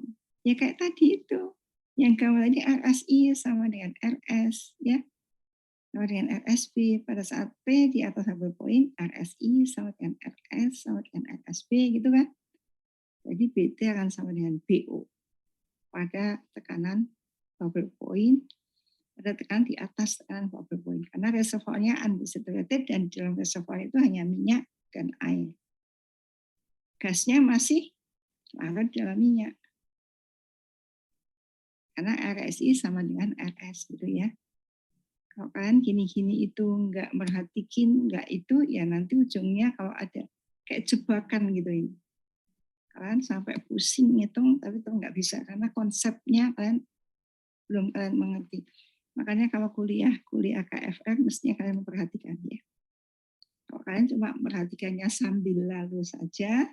Ya kayak tadi itu. Yang gambar tadi RSI sama dengan RS, ya. Sama dengan RSB. Pada saat P di atas bubble point, RSI sama dengan RS sama dengan RSB, gitu kan. Jadi BT akan sama dengan BO pada tekanan bubble point, pada tekanan di atas tekanan bubble point. Karena reservoirnya unsaturated dan dalam reservoir itu hanya minyak dan air. Gasnya masih larut dalam minyak. Karena RSI sama dengan RS gitu ya. Kalau kalian gini-gini itu nggak merhatiin, nggak itu, ya nanti ujungnya kalau ada kayak jebakan gitu ini. Kalian sampai pusing ngitung, tapi itu nggak bisa. Karena konsepnya belum kalian mengerti. Makanya kalau kuliah KFR, mestinya kalian memperhatikan ya. Kalau kalian cuma memperhatikannya sambil lalu saja,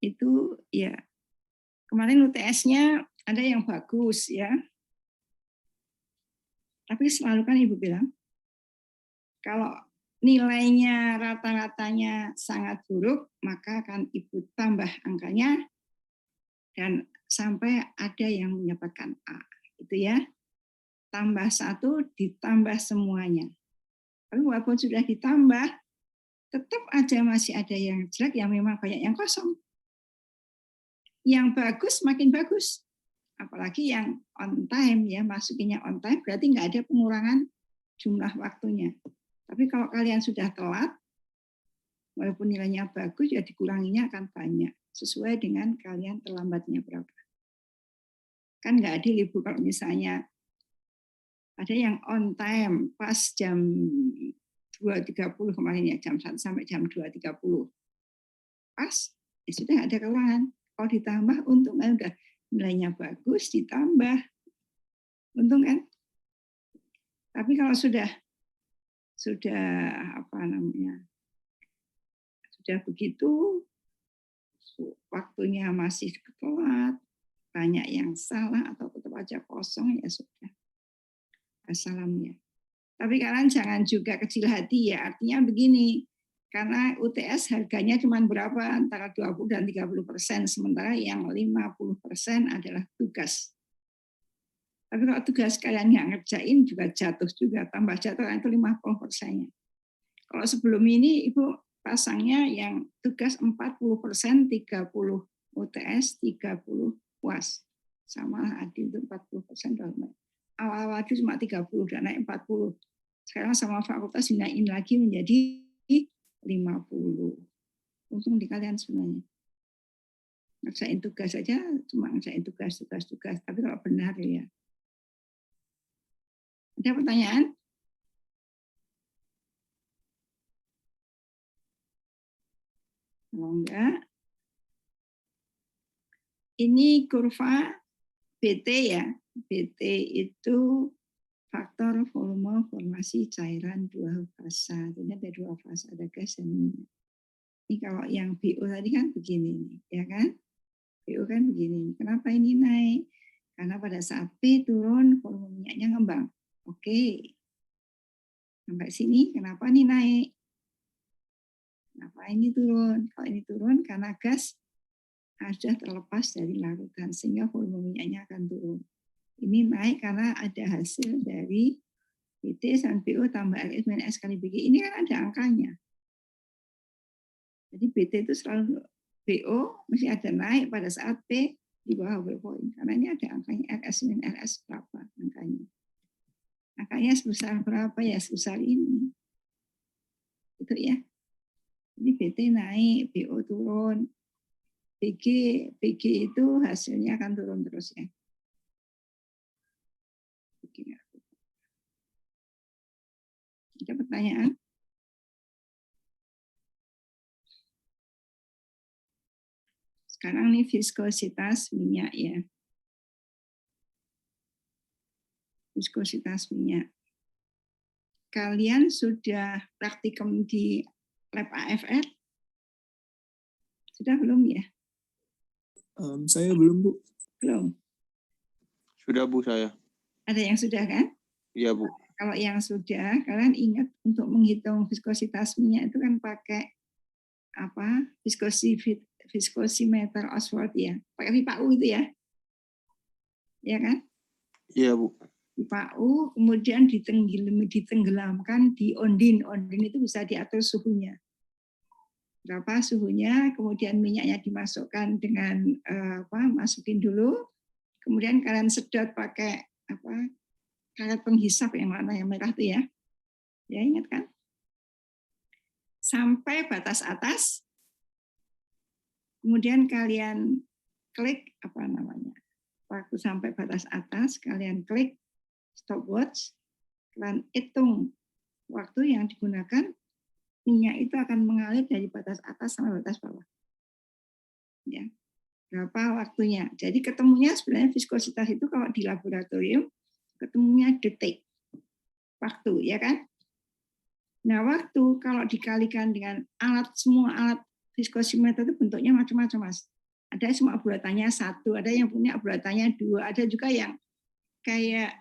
itu ya kemarin UTS-nya ada yang bagus ya. Tapi selalu kan Ibu bilang, kalau nilainya rata-ratanya sangat buruk, maka akan Ibu tambah angkanya dan sampai ada yang mendapatkan A. Itu ya. Tambah 1 ditambah semuanya. Tapi walaupun sudah ditambah, tetap aja masih ada yang jelek, yang memang banyak yang kosong. Yang bagus makin bagus. Apalagi yang on time ya, masukinnya on time berarti nggak ada pengurangan jumlah waktunya. Tapi kalau kalian sudah telat, walaupun nilainya bagus, ya dikuranginya akan banyak. Sesuai dengan kalian terlambatnya berapa. Kan nggak adil Ibu kalau misalnya ada yang on time pas jam 2.30 kemarin ya, jam 1 sampai jam 2.30. Pas, ya sudah ada kekurangan. Kalau ditambah, untung kan udah nilainya bagus, ditambah. Untung kan? Tapi kalau sudah apa namanya, sudah begitu, waktunya masih telat, banyak yang salah atau tetap aja kosong, ya sudah. Assalamnya. Tapi kalian jangan juga kecil hati ya, artinya begini, karena UTS harganya cuma berapa, antara 20 dan 30%, sementara yang 50% adalah tugas. Tapi kalau tugas kalian nggak ngerjain juga jatuh juga, tambah jatuh itu 50%-nya. Kalau sebelum ini Ibu pasangnya yang tugas 40%, 30 UTS, 30 UAS. Sama adil itu 40%. Awal-awal itu cuma 30, dan naik 40. Sekarang sama fakultas dinaikin lagi menjadi 50. Untung di kalian sebenarnya. Ngerjain tugas saja, cuma ngerjain tugas. Tapi kalau benar ya. Ada pertanyaan? Kalau enggak, ini kurva BT ya. BT itu faktor volume formasi cairan 2 fasa. Jadi ada 2 fasa, ada gas dan minyak. Ini kalau yang BO tadi kan begini nih, ya kan? BO kan begini. Kenapa ini naik? Karena pada saat P turun, volume minyaknya ngembang. Oke. Sampai sini, kenapa ini naik? Kenapa ini turun? Kalau ini turun karena gas sudah terlepas dari larutan sehingga volume minyaknya akan turun. Ini naik karena ada hasil dari BT dan BO tambah RS minus S kali BG. Ini kan ada angkanya. Jadi BT itu selalu BO mesti ada naik pada saat P di bawah waypoint. Karena ini ada angkanya RS minus RS berapa angkanya. Angkanya sebesar berapa ya? Sebesar ini. Itu ya. Jadi BT naik, BO turun. BG itu hasilnya akan turun terus ya. Ada pertanyaan? Sekarang nih viskositas minyak ya. Viskositas minyak. Kalian sudah praktikum di lab AFR? Sudah belum ya? Saya belum, Bu. Belum. Sudah, Bu, saya. Ada yang sudah kan? Iya, Bu. Kalau yang sudah, kalian ingat untuk menghitung viskositas minyak itu kan pakai apa? Viskosimeter Oxford ya. Pakai pipa U itu ya. Ya kan? Iya, Bu. Pipa U kemudian ditenggelamkan di ondin. Ondin itu bisa diatur suhunya. Berapa suhunya, kemudian minyaknya dimasukkan dengan masukin dulu, kemudian kalian sedot pakai karet penghisap yang warna yang merah itu ya. Ya ingat kan? Sampai batas atas, kemudian kalian klik waktu sampai batas atas, kalian klik stopwatch, kalian hitung waktu yang digunakan, minyak itu akan mengalir dari batas atas sampai batas bawah. Ya. Berapa waktunya? Jadi ketemunya sebenarnya viskositas itu kalau di laboratorium ketemunya detik. Waktu, ya kan? Nah, waktu kalau dikalikan dengan semua alat viskosimeter itu bentuknya macam-macam, Mas. Ada semua bulatannya 1, ada yang punya bulatannya 2, ada juga yang kayak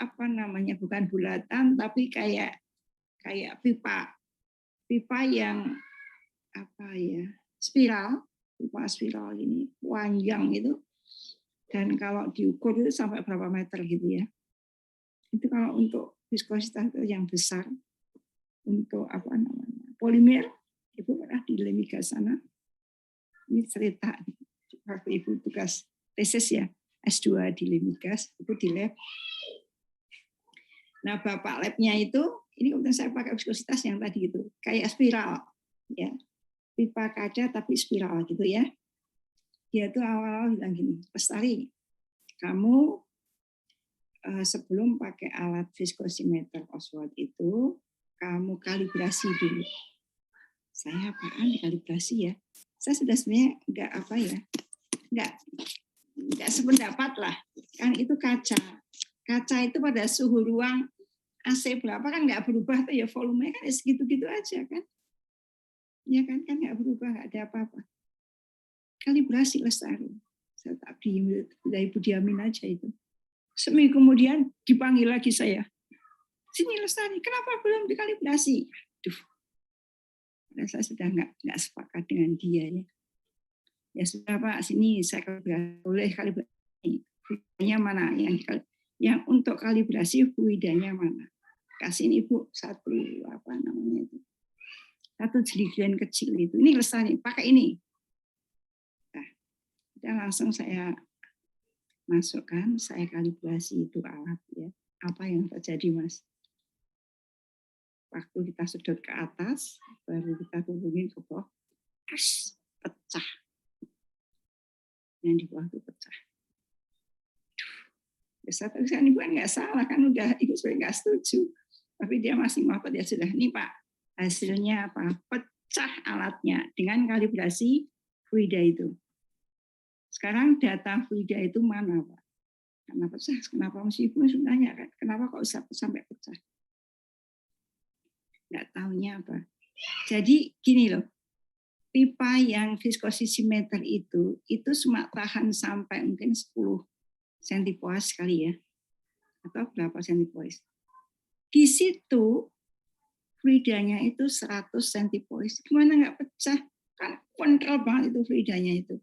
bukan bulatan tapi kayak pipa yang spiral, pipa spiral ini panjang itu, dan kalau diukur itu sampai berapa meter gitu ya. Itu kalau untuk viskositas yang besar, untuk polimer, Ibu pernah di Lemika sana. Ini cerita waktu Ibu tugas tesis ya, S2 di Lemigas, itu di lab. Nah, Bapak labnya itu, ini kemudian saya pakai viskositas yang tadi itu, kayak spiral, ya, pipa kaca tapi spiral gitu ya. Dia tuh awal-awal bilang gini, Lestari, kamu sebelum pakai alat viskosimeter Oxford itu, kamu kalibrasi dulu. Saya apaan dikalibrasi ya? Saya sudah sebenarnya nggak sependapat lah. Kan itu kaca. Kaca itu pada suhu ruang AC berapa kan nggak berubah tuh ya, volumenya kan segitu-gitu aja kan. Ya kan nggak berubah, nggak ada apa-apa. Kalibrasi Lestari. Saya tak diem, Ibu diamin aja itu. Seminggu kemudian dipanggil lagi saya. Sini Lestari, kenapa belum dikalibrasi? Aduh, saya sudah nggak sepakat dengan dia ya. Ya sudah Pak, sini saya boleh kalibrasi. Fluidanya mana yang untuk kalibrasi fluidanya mana? Kasihin Ibu satu satu jeligen kecil itu. Ini Lestari, pakai ini. Nah, dan langsung saya masukkan, saya kalibrasi itu alat ya. Apa yang terjadi, Mas? Waktu kita sedot ke atas, baru kita turunin ke bawah, pecah. Yang di bawah itu pecah. Ya, saya tulisan Ibu kan nggak salah, kan udah Ibu sebenarnya nggak setuju. Tapi dia masih ngotot, ya sudah. Nih Pak, hasilnya apa? Pecah alatnya dengan kalibrasi fluida itu. Sekarang data fluida itu mana, Pak? Karena pecah, kenapa mesti Ibu nanya kan? Kenapa kok sampai pecah? Nggak tahunya apa. Jadi gini loh, pipa yang viskosimeter itu cuma tahan sampai mungkin 10 centipoise kali ya, atau berapa centipoise. Di situ fluidanya itu 100 centipoise. Gimana nggak pecah? Kan kontrol banget itu fluidanya itu.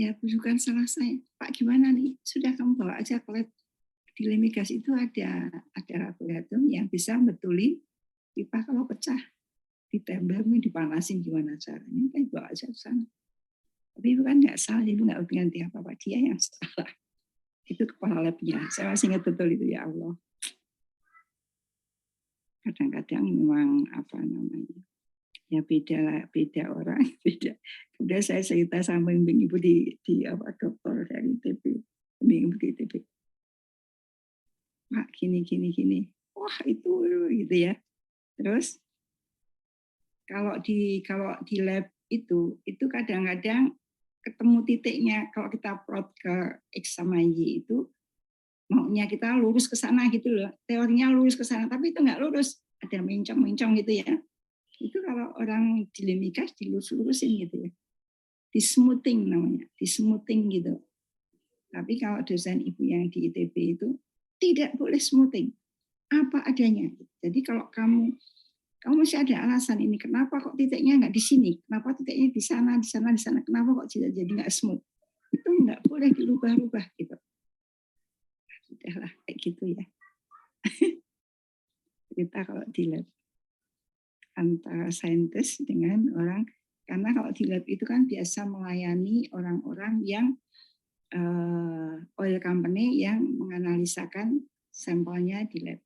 ya bukan salah saya. Pak gimana nih? Sudah kamu bawa aja ke lab. Di Lemigas itu ada laboratorium yang bisa betulin pipa kalau pecah. Ditembak, dipanasin gimana caranya. Kan bawa aja ke sana. Tapi ibu kan nggak salah, ibu nggak ganti apa-apa. Dia yang salah. Itu kepala labnya. Saya masih ingat betul itu, ya Allah. Kadang-kadang memang apa namanya, ya beda orang, beda. Kemudian saya cerita sama bimbing ibu di apa dokter dari TB, bimbing ibu di TB. Pak gini. Wah itu gitu ya. Terus kalau di lab itu kadang-kadang ketemu titiknya. Kalau kita plot ke X sama Y itu maunya kita lurus ke sana gitu loh. Teorinya lurus ke sana, tapi itu nggak lurus. Ada mencong gitu ya. Itu kalau orang di Lemigas dilurus-lurusin gitu ya. Di-smoothing namanya, di-smoothing gitu. Tapi kalau dosen ibu yang di ITB itu tidak boleh smoothing. Apa adanya. Jadi kalau kamu masih ada alasan ini, kenapa kok titiknya nggak di sini? Kenapa titiknya di sana? Kenapa kok jadi nggak smooth? Itu nggak boleh dirubah-rubah gitu. Sudahlah kayak gitu ya. Kita kalau di lab antara saintis dengan orang, karena kalau di lab itu kan biasa melayani orang-orang yang oil company yang menganalisakan sampelnya di lab.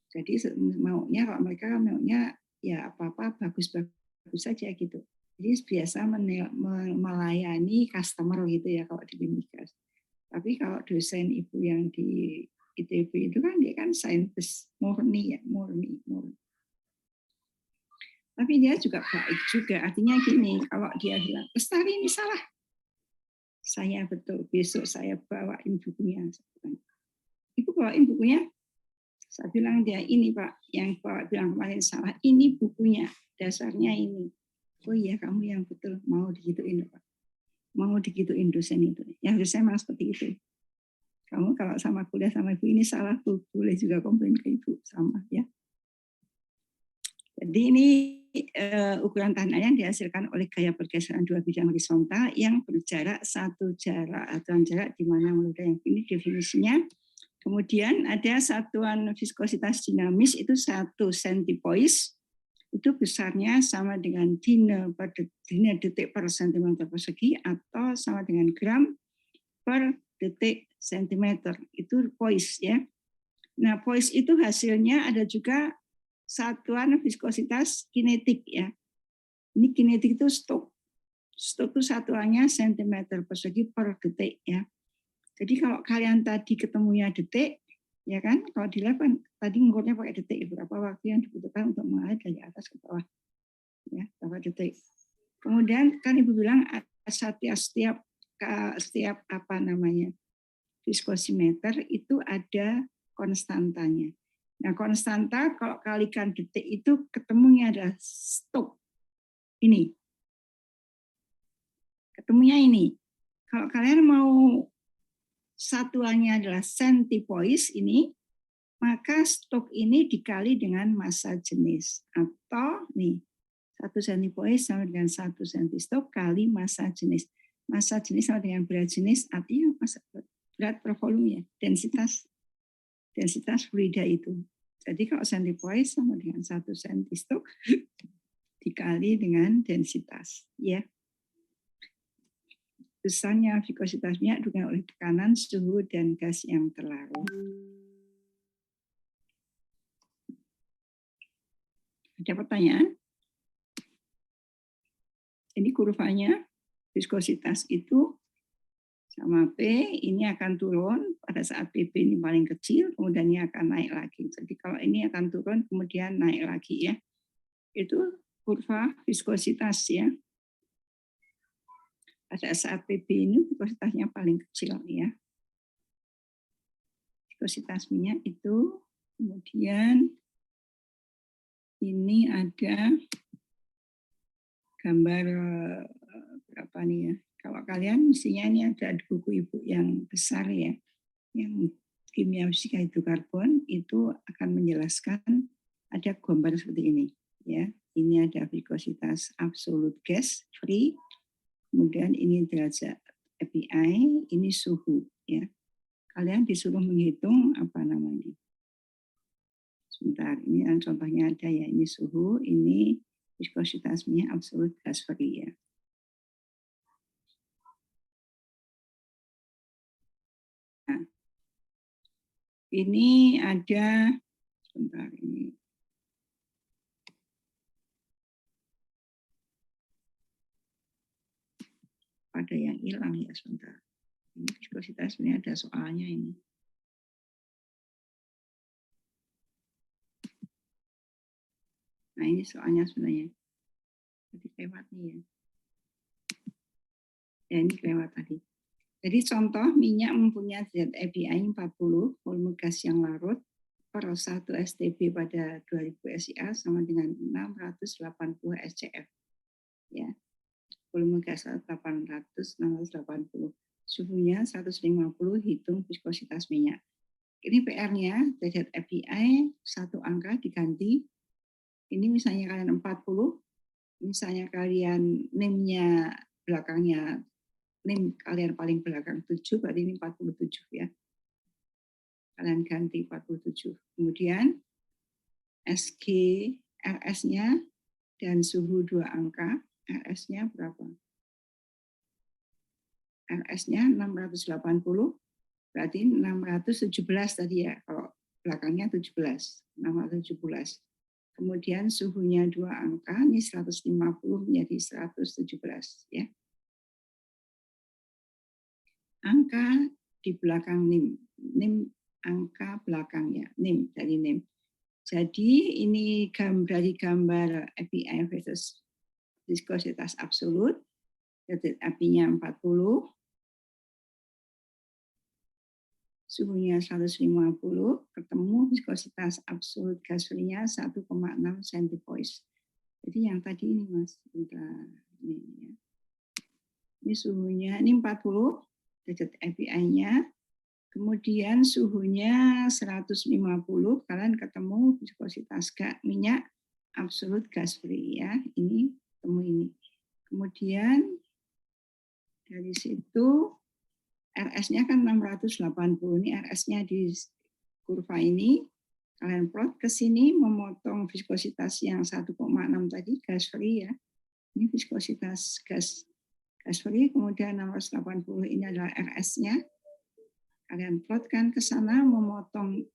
Jadi maunya kalau mereka maunya ya apa-apa bagus-bagus saja gitu. Jadi biasa melayani customer gitu ya kalau di Lemigas. Tapi kalau dosen ibu yang di ITB itu kan dia kan saintis murni ya, murni. Tapi dia juga baik juga, artinya gini, kalau dia bilang, Lestari ini salah. Saya betul, besok saya bawain bukunya. Ibu bawain bukunya, saya bilang dia ini Pak, yang Pak bilang kemarin salah, ini bukunya, dasarnya ini. Oh iya kamu yang betul, mau digituin Pak. Mau digituin dosen itu. Ya dosen memang seperti itu. Kamu kalau sama kuliah sama ibu ini salah tuh, boleh juga komplain ke ibu, sama ya. Jadi ini ukuran tanah yang dihasilkan oleh gaya pergeseran dua bidang horizontal yang berjarak satu jarak aturan jarak di mana menurut yang ini definisinya. Kemudian ada satuan viskositas dinamis itu 1 centipoise, itu besarnya sama dengan dina detik per sentimeter persegi atau sama dengan gram per detik sentimeter, itu poise ya. Nah poise itu hasilnya ada juga satuan viskositas kinetik ya. Ini kinetik itu stroke. Stroke itu satuannya sentimeter persegi per detik ya. Jadi kalau kalian tadi ketemunya detik, ya kan? Kalau di lab kan tadi ngukurnya pakai detik, berapa waktu yang dibutuhkan untuk mengalir dari atas ke bawah, ya berapa detik. Kemudian kan ibu bilang setiap apa namanya viskosimeter itu ada konstantanya. Nah konstanta kalau kalikan detik itu ketemunya adalah stroke ini. Ketemunya ini. Kalau kalian mau satuannya adalah centipoise ini, maka stroke ini dikali dengan massa jenis. Atau nih, 1 centipoise sama dengan 1 centistroke kali massa jenis. Massa jenis sama dengan berat jenis, artinya berat per volume ya, densitas fluida itu. Jadi kalau centipoise sama dengan 1 centistroke dikali dengan densitas. Ya. Besarnya viskositas minyak ditentukan oleh tekanan, suhu, dan gas yang terlarut. Ada pertanyaan? Ini kurvanya, viskositas itu sama P, ini akan turun pada saat PB ini paling kecil, kemudian ini akan naik lagi. Jadi kalau ini akan turun, kemudian naik lagi ya. Itu kurva viskositas ya. Pada saat PB ini viskositasnya paling kecil ya. Viskositas minyak itu, kemudian ini ada gambar berapa nih ya. Kalau kalian mestinya ini ada buku ibu yang besar ya, yang kimia fisika hidrokarbon itu akan menjelaskan ada gambar seperti ini ya. Ini ada viskositas absolute gas free. kemudian ini derajat API, ini suhu ya. Kalian disuruh menghitung apa namanya. Sebentar, ini contohnya ada ya, ini suhu, ini viskositas minyak absolut gas free ya. Nah, ini ada, sebentar ini. Ada yang hilang ya sebentar. Ini viskositas ini ada soalnya ini. Nah ini soalnya sebenarnya. Tadi kelewat nih ya. Ya ini kelewat tadi. Jadi contoh minyak mempunyai zat API 40, volume gas yang larut per 1 STB pada 2000 SIA sama dengan 680 SCF. Ya. Volume gas 800, 680. Suhunya 150, hitung viskositas minyak. Ini PR-nya, derajat API, satu angka diganti. Ini misalnya kalian 40, misalnya kalian NIM-nya belakangnya, NIM kalian paling belakang 7, berarti ini 47 ya. Kalian ganti 47. Kemudian SG, RS-nya dan suhu 2 angka, RS-nya berapa? RS-nya 680, berarti 617 tadi ya, kalau belakangnya 17, 617. Kemudian suhunya 2 angka, ini 150 menjadi 117 ya. Angka di belakang NIM, NIM angka belakang ya, NIM dari NIM. Jadi ini dari gambar API versus viskositas absolut, jadi API-nya 40, suhunya 150, ketemu viskositas absolut gas free-nya 1,6 centipoise. Jadi yang tadi ini Mas, bentar, ini ya. Ini suhunya, ini 40, derajat API-nya, kemudian suhunya 150, kalian ketemu viskositas minyak absolut gas free ya, ini ketemu ini. Kemudian dari situ RS-nya kan 680, ini RS-nya di kurva ini, kalian plot ke sini, memotong viskositas yang 1,6 tadi, gas free ya, ini viskositas gas free, kemudian 680 ini adalah RS-nya, kalian plotkan ke sana, memotong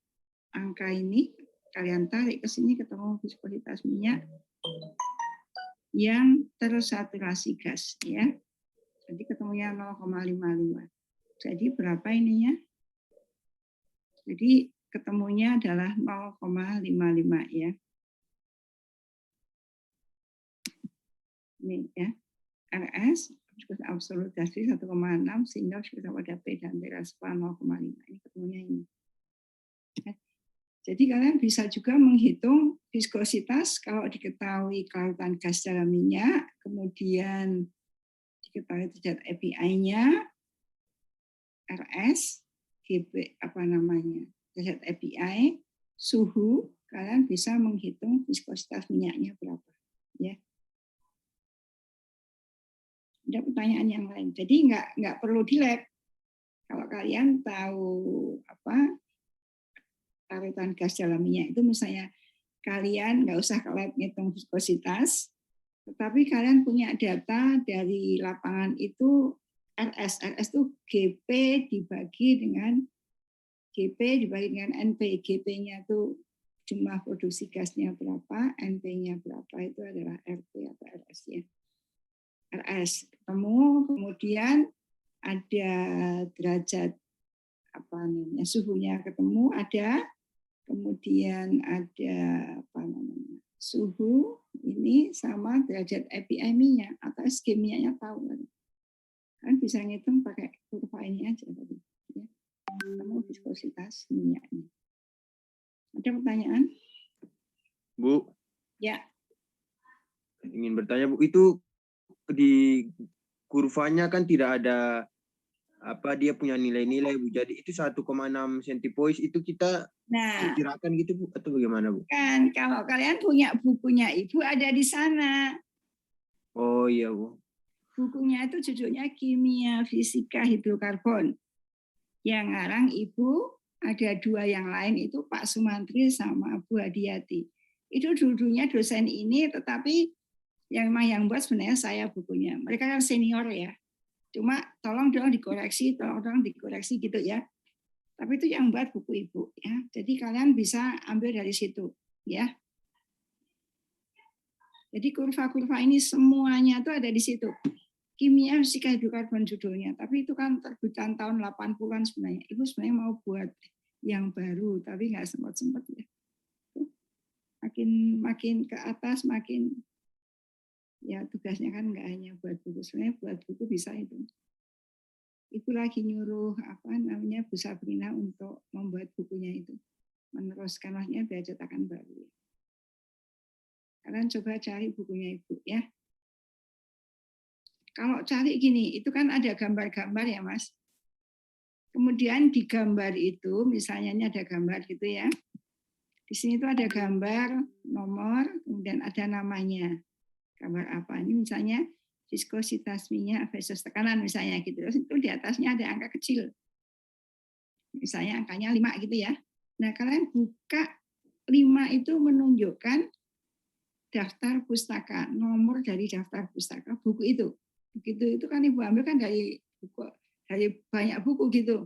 angka ini, kalian tarik ke sini, ketemu viskositas minyak yang tersaturasi gas ya, jadi ketemunya 0,55. Jadi berapa ininya? Jadi ketemunya adalah 0,55 ya. Ini ya. RS absolut gas free 1,6 sehingga kita pada P dan T respon 0,5. Ini ketemunya ini. Ya. Jadi kalian bisa juga menghitung viskositas kalau diketahui kelautan gas dalam minyak, kemudian diketahui derajat API-nya, RS, GB apa namanya, derajat API, suhu, kalian bisa menghitung viskositas minyaknya berapa, ya. Ada pertanyaan yang lain. Jadi nggak perlu di lab. Kalau kalian tahu apa larutan gas dalam minyak itu, misalnya kalian nggak usah ke lab ngitung viskositas, tetapi kalian punya data dari lapangan itu. RS itu GP dibagi dengan NP. GP-nya itu jumlah produksi gasnya berapa, NP-nya berapa, itu adalah RP atau RS ya. RS ketemu, kemudian ada derajat apa namanya, suhunya ketemu ada, kemudian ada apa namanya, suhu ini sama derajat API minyak atau SG minyaknya tahu kan. Kan bisa ngitung pakai kurva ini aja tadi ya. Kamu viskositas minyaknya. Ada pertanyaan? Bu. Ya. Ingin bertanya Bu, itu di kurvanya kan tidak ada apa dia punya nilai-nilai Bu. Jadi itu 1,6 centipoise itu kita perkirakan gitu Bu atau bagaimana Bu? Kan kalau kalian punya bukunya Ibu ada di sana. Oh iya Bu. bukunya itu judulnya Kimia Fisika Hidrokarbon. Yang ngarang Ibu, ada 2 yang lain itu Pak Sumantri sama Bu Hadiati. Itu dulunya dosen ini, tetapi yang buat sebenarnya saya bukunya. Mereka kan senior ya. Cuma tolong dong dikoreksi gitu ya. Tapi itu yang buat buku Ibu ya. Jadi kalian bisa ambil dari situ ya. Jadi kurva-kurva ini semuanya itu ada di situ. Kimia Fisika Hidrokarbon judulnya, tapi itu kan terbitan tahun 80-an sebenarnya. Ibu sebenarnya mau buat yang baru, tapi nggak sempat ya. Makin ke atas makin ya tugasnya kan nggak hanya buat buku, sebenarnya buat buku bisa itu. Ibu lagi nyuruh Bu Sabrina untuk membuat bukunya itu, meneruskan maksudnya biar cetakan baru. Kalian coba cari bukunya Ibu ya. Kalau cari gini, itu kan ada gambar-gambar ya Mas. Kemudian di gambar itu, misalnya ini ada gambar gitu ya. Di sini itu ada gambar, nomor, kemudian ada namanya. Gambar apa? Ini misalnya viskositas minyak versus tekanan misalnya gitu. Terus itu di atasnya ada angka kecil. Misalnya angkanya 5 gitu ya. Nah, kalian buka 5 itu menunjukkan daftar pustaka, nomor dari daftar pustaka buku itu. Begitu itu kan Ibu ambil kan dari banyak buku gitu.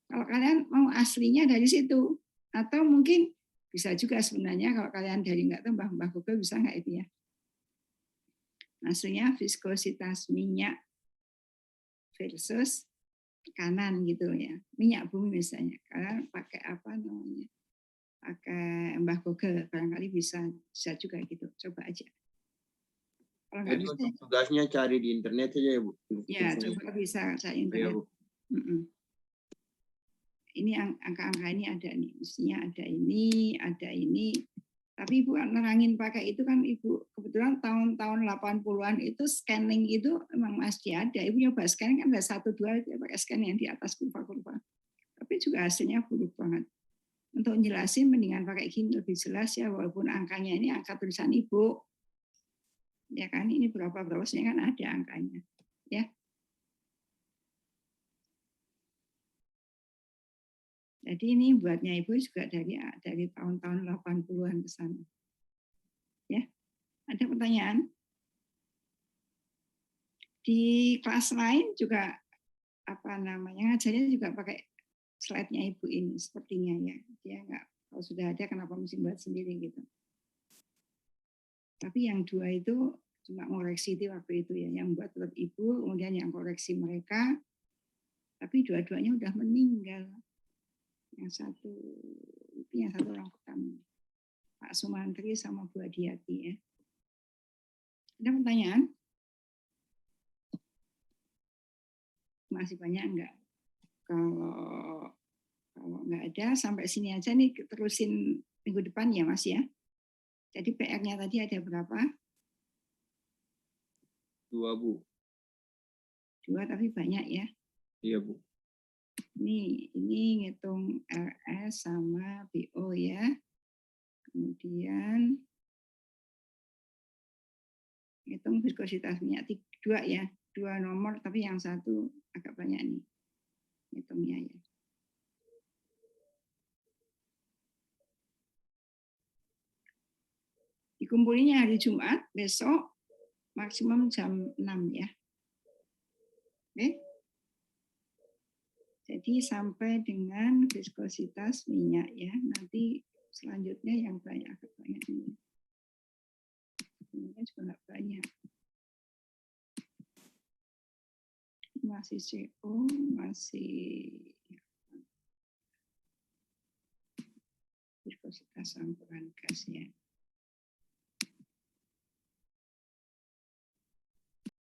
Kalau kalian mau aslinya dari situ, atau mungkin bisa juga sebenarnya kalau kalian dari nggak tahu Mbah Google bisa nggak itu ya. Aslinya viskositas minyak versus tekanan gitu ya. Minyak bumi misalnya. Kalian pakai apa namanya? Pakai Mbah Google barangkali bisa juga gitu. Coba aja. Jadi untuk tugasnya cari di internet saja ya Bu. Ya, coba bisa saya internet. Ya, ini angka-angka ini ada nih, mestinya ada ini. Tapi Ibu nerangin pakai itu kan Ibu kebetulan tahun 80-an itu scanning itu memang masih ada. Ibu nyoba scanning kan ada 1, 2 pakai scan yang di atas kurva-kurva. Tapi juga hasilnya buruk banget. Untuk jelasin mendingan pakai gini lebih jelas ya, walaupun angkanya ini angka tulisan Ibu. Ya kan, ini berapa sini kan ada angkanya. Ya. Jadi ini buatnya Ibu juga dari tahun-tahun 80-an ke sana. Ya. Ada pertanyaan? Di kelas lain juga ngajarnya juga pakai slide-nya Ibu ini sepertinya ya. Dia enggak, kalau sudah ada kenapa mesti buat sendiri gitu. Tapi yang 2 itu cuma ngoreksi itu waktu itu ya, yang buat tetap Ibu, kemudian yang koreksi mereka. Tapi dua-duanya udah meninggal. Yang satu orang pertama, Pak Sumantri sama Bu Hadiati ya. Ada pertanyaan? Masih banyak enggak? Kalau enggak ada, sampai sini aja nih, terusin minggu depan ya Mas ya. Jadi PR-nya tadi ada berapa? 2 Bu. 2 tapi banyak ya. Iya Bu. Ini ngitung RS sama BO ya. Kemudian hitung viskositas minyak 2 ya. 2 nomor tapi yang satu agak banyak nih. Hitungnya ya. Dikumpulinya hari Jumat, besok maksimum jam 6 ya. Oke. Jadi sampai dengan viskositas minyak ya. Nanti selanjutnya yang agak banyak ini. Ini juga nggak banyak. Masih CO, masih viskositas campuran gas ya.